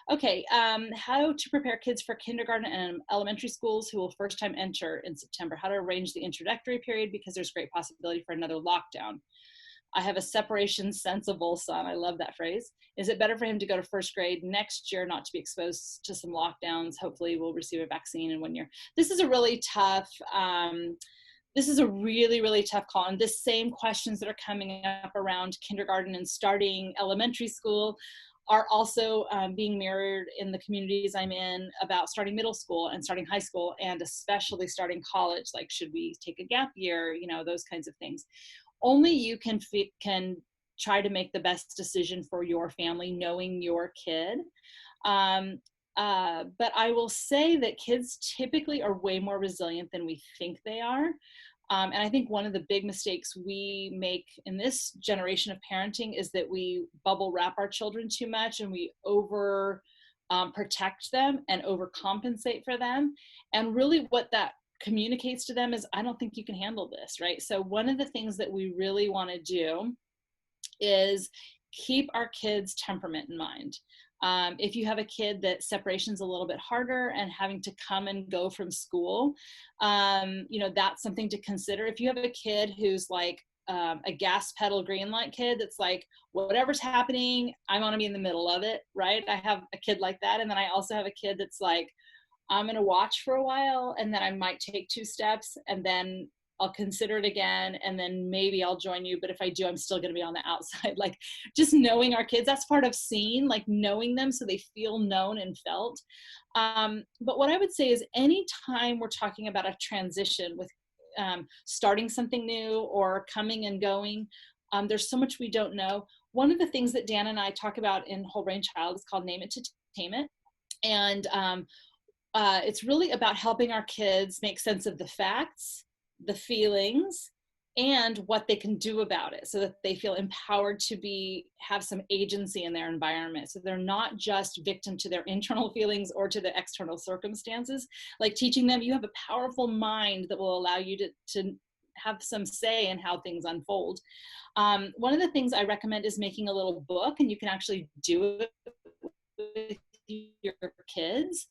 Speaker 2: Okay, how to prepare kids for kindergarten and elementary schools who will first time enter in September. How to arrange the introductory period because there's great possibility for another lockdown. I have a separation sensible son. I love that phrase. Is it better for him to go to first grade next year, not to be exposed to some lockdowns? Hopefully we'll receive a vaccine in 1 year. This is a really tough, really tough call. And the same questions that are coming up around kindergarten and starting elementary school are also being mirrored in the communities I'm in about starting middle school and starting high school, and especially starting college. Like, should we take a gap year? Those kinds of things. Only you can try to make the best decision for your family, knowing your kid. But I will say that kids typically are way more resilient than we think they are. And I think one of the big mistakes we make in this generation of parenting is that we bubble wrap our children too much, and we over protect them and overcompensate for them. And really what that communicates to them is, I don't think you can handle this, right? So one of the things that we really want to do is keep our kids' temperament in mind. If you have a kid that separation's a little bit harder and having to come and go from school, that's something to consider. If you have a kid who's like a gas pedal green light kid that's like, whatever's happening, I want to be in the middle of it, right? I have a kid like that. And then I also have a kid that's like, I'm going to watch for a while, and then I might take 2 steps, and then I'll consider it again, and then maybe I'll join you. But if I do, I'm still going to be on the outside. Like, just knowing our kids, that's part of seeing, like knowing them so they feel known and felt. But what I would say is, anytime we're talking about a transition with starting something new or coming and going. There's so much we don't know. One of the things that Dan and I talk about in Whole Brain Child is called Name It to Tame It. And it's really about helping our kids make sense of the facts, the feelings, and what they can do about it, so that they feel empowered to have some agency in their environment. So they're not just victim to their internal feelings or to the external circumstances. Like teaching them, you have a powerful mind that will allow you to have some say in how things unfold. One of the things I recommend is making a little book, and you can actually do it with your kids.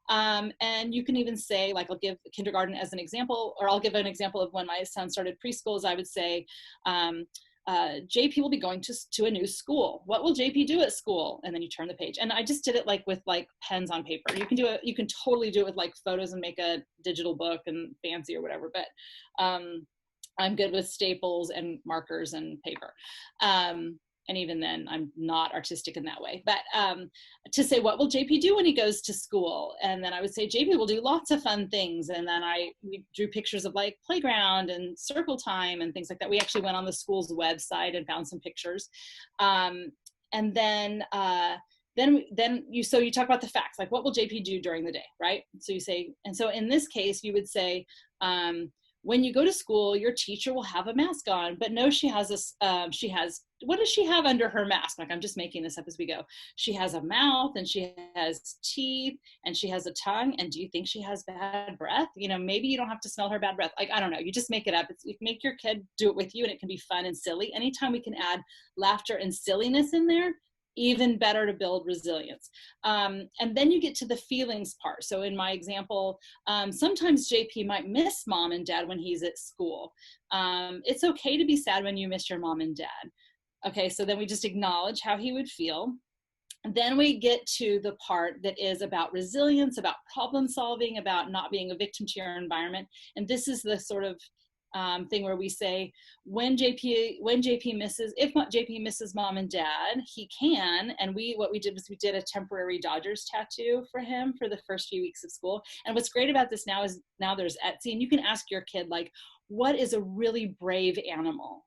Speaker 2: And you can even say, like, I'll give kindergarten as an example, or I'll give an example of when my son started preschool. I would say, JP will be going to a new school. What will JP do at school? And then you turn the page. And I just did it like with like pens on paper. You can do it. You can totally do it with like photos and make a digital book and fancy or whatever. But I'm good with staples and markers and paper. And even then, I'm not artistic in that way. But to say, what will JP do when he goes to school? And then I would say, JP will do lots of fun things. And then we drew pictures of like playground and circle time and things like that. We actually went on the school's website and found some pictures. And then you talk about the facts, like what will JP do during the day, right? So you say, and so in this case, you would say, when you go to school, your teacher will have a mask on, but no, what does she have under her mask? Like, I'm just making this up as we go. She has a mouth, and she has teeth, and she has a tongue. And do you think she has bad breath? Maybe you don't have to smell her bad breath. Like, I don't know. You just make it up. You make your kid do it with you, and it can be fun and silly. Anytime we can add laughter and silliness in there, even better to build resilience. And then you get to the feelings part. So in my example, sometimes JP might miss mom and dad when he's at school. It's okay to be sad when you miss your mom and dad. Okay, so then we just acknowledge how he would feel. And then we get to the part that is about resilience, about problem solving, about not being a victim to your environment. And this is the sort of thing where we say, if JP misses mom and dad, he can. And what we did was we did a temporary Dodgers tattoo for him for the first few weeks of school. And what's great about this now is now there's Etsy, and you can ask your kid, like, what is a really brave animal?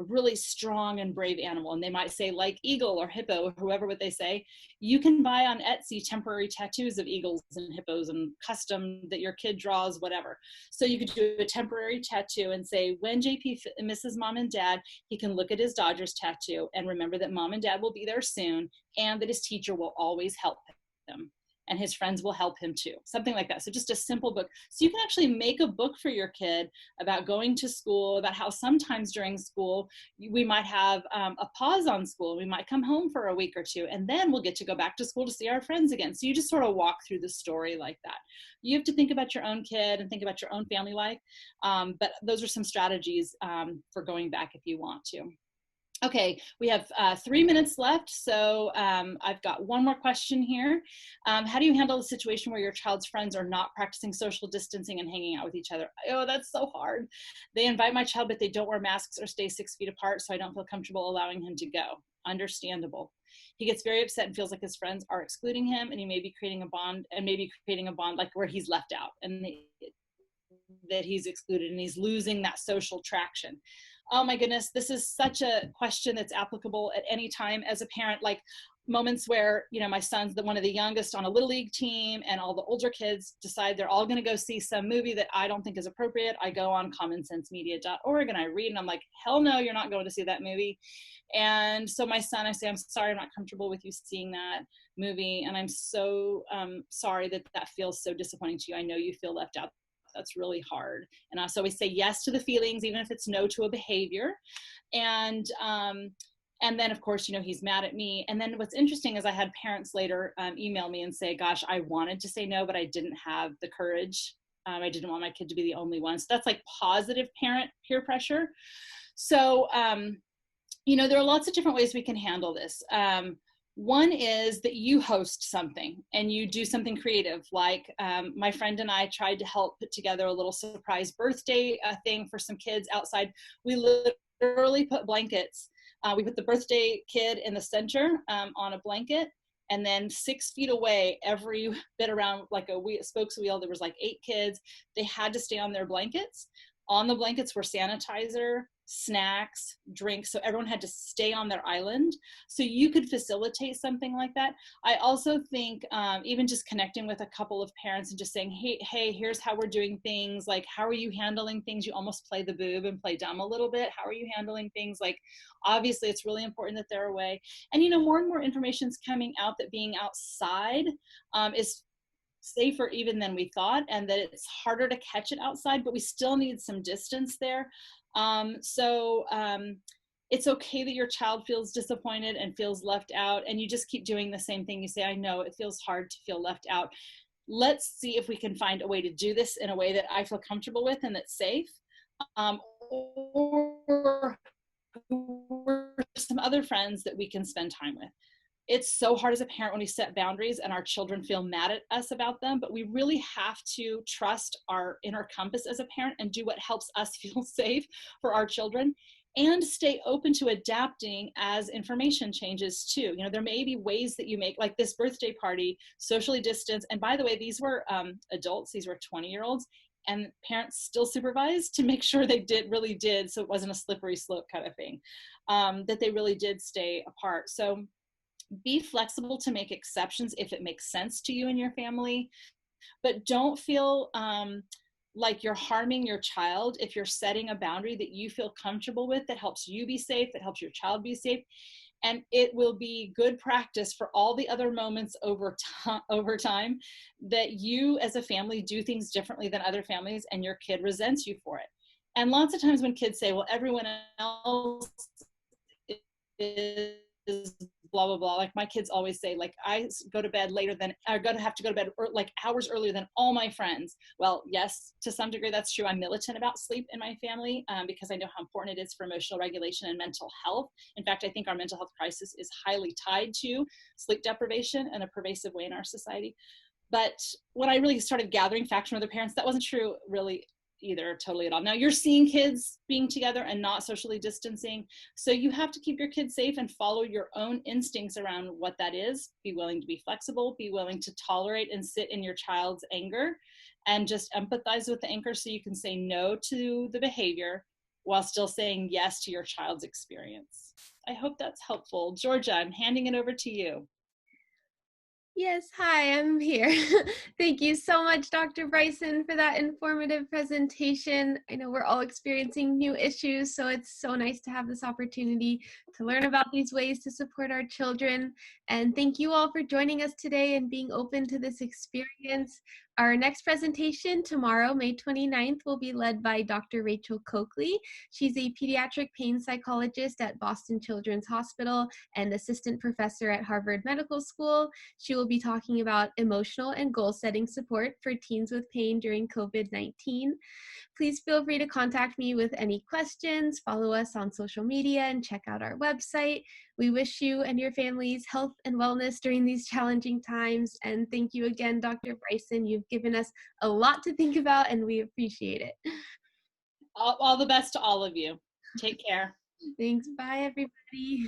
Speaker 2: A really strong and brave animal. And they might say like eagle or hippo, or whoever what they say. You can buy on Etsy temporary tattoos of eagles and hippos and custom that your kid draws, whatever. So you could do a temporary tattoo and say, when JP misses mom and dad, he can look at his Dodgers tattoo and remember that mom and dad will be there soon, and that his teacher will always help him, and his friends will help him too. Something like that. So just a simple book. So you can actually make a book for your kid about going to school, about how sometimes during school, we might have a pause on school. We might come home for a week or two, and then we'll get to go back to school to see our friends again. So you just sort of walk through the story like that. You have to think about your own kid and think about your own family life. But those are some strategies for going back if you want to. Okay, we have 3 minutes left, so I've got one more question here. How do you handle a situation where your child's friends are not practicing social distancing and hanging out with each other? Oh, that's so hard. They invite my child, but they don't wear masks or stay 6 feet apart, so I don't feel comfortable allowing him to go. Understandable. He gets very upset and feels like his friends are excluding him, and he may be creating a bond, like where he's left out and that he's excluded, and he's losing that social traction. Oh my goodness, this is such a question that's applicable at any time as a parent. Like moments where, my son's one of the youngest on a little league team, and all the older kids decide they're all going to go see some movie that I don't think is appropriate. I go on commonsensemedia.org and I read, and I'm like, hell no, you're not going to see that movie. And so my son, I say, I'm sorry, I'm not comfortable with you seeing that movie. And I'm so sorry that feels so disappointing to you. I know you feel left out. That's really hard. And so we say yes to the feelings, even if it's no to a behavior. And then of course, he's mad at me. And then what's interesting is I had parents later email me and say, gosh, I wanted to say no, but I didn't have the courage. I didn't want my kid to be the only one. So that's like positive parent peer pressure. So, there are lots of different ways we can handle this. One is that you host something and you do something creative. Like my friend and I tried to help put together a little surprise birthday thing for some kids outside. We literally put blankets. We put the birthday kid in the center on a blanket, and then 6 feet away, every bit around like a spokes wheel, there was like 8 kids. They had to stay on their blankets. On the blankets were sanitizer, snacks, drinks, so everyone had to stay on their island. So you could facilitate something like that. I also think even just connecting with a couple of parents and just saying, hey, here's how we're doing things. Like, how are you handling things? You almost play the boob and play dumb a little bit. How are you handling things? Like, obviously, it's really important that they're away. And, more and more information is coming out that being outside is safer even than we thought, and that it's harder to catch it outside, but we still need some distance there. It's okay that your child feels disappointed and feels left out, and you just keep doing the same thing. You say, I know it feels hard to feel left out. Let's see if we can find a way to do this in a way that I feel comfortable with and that's safe. Or some other friends that we can spend time with. It's so hard as a parent when we set boundaries and our children feel mad at us about them, but we really have to trust our inner compass as a parent and do what helps us feel safe for our children, and stay open to adapting as information changes too. There may be ways that you make, like this birthday party, socially distanced. And by the way, these were adults, these were 20-year-olds, and parents still supervised to make sure they really did, so it wasn't a slippery slope kind of thing, that they really did stay apart. So be flexible to make exceptions if it makes sense to you and your family, but don't feel like you're harming your child if you're setting a boundary that you feel comfortable with, that helps you be safe, that helps your child be safe. And it will be good practice for all the other moments over time that you as a family do things differently than other families and your kid resents you for it. And lots of times when kids say, well, everyone else is blah, blah, blah. Like my kids always say, like, I go to bed later than, I have to go to bed like hours earlier than all my friends. Well, yes, to some degree that's true. I'm militant about sleep in my family because I know how important it is for emotional regulation and mental health. In fact, I think our mental health crisis is highly tied to sleep deprivation in a pervasive way in our society. But when I really started gathering facts from other parents, that wasn't true really either totally at all. Now you're seeing kids being together and not socially distancing. So you have to keep your kids safe and follow your own instincts around what that is. Be willing to be flexible, be willing to tolerate and sit in your child's anger, and just empathize with the anger so you can say no to the behavior while still saying yes to your child's experience. I hope that's helpful. Georgia, I'm handing it over to you.
Speaker 1: Yes, hi, I'm here. Thank you so much, Dr. Bryson, for that informative presentation. I know we're all experiencing new issues, so it's so nice to have this opportunity to learn about these ways to support our children. And thank you all for joining us today and being open to this experience. Our next presentation tomorrow, May 29th, will be led by Dr. Rachel Coakley. She's a pediatric pain psychologist at Boston Children's Hospital and assistant professor at Harvard Medical School. She will be talking about emotional and goal-setting support for teens with pain during COVID-19. Please feel free to contact me with any questions, follow us on social media, and check out our website. We wish you and your families health and wellness during these challenging times. And thank you again, Dr. Bryson. You've given us a lot to think about, and we appreciate it.
Speaker 2: All the best to all of you. Take care.
Speaker 1: Thanks. Bye, everybody.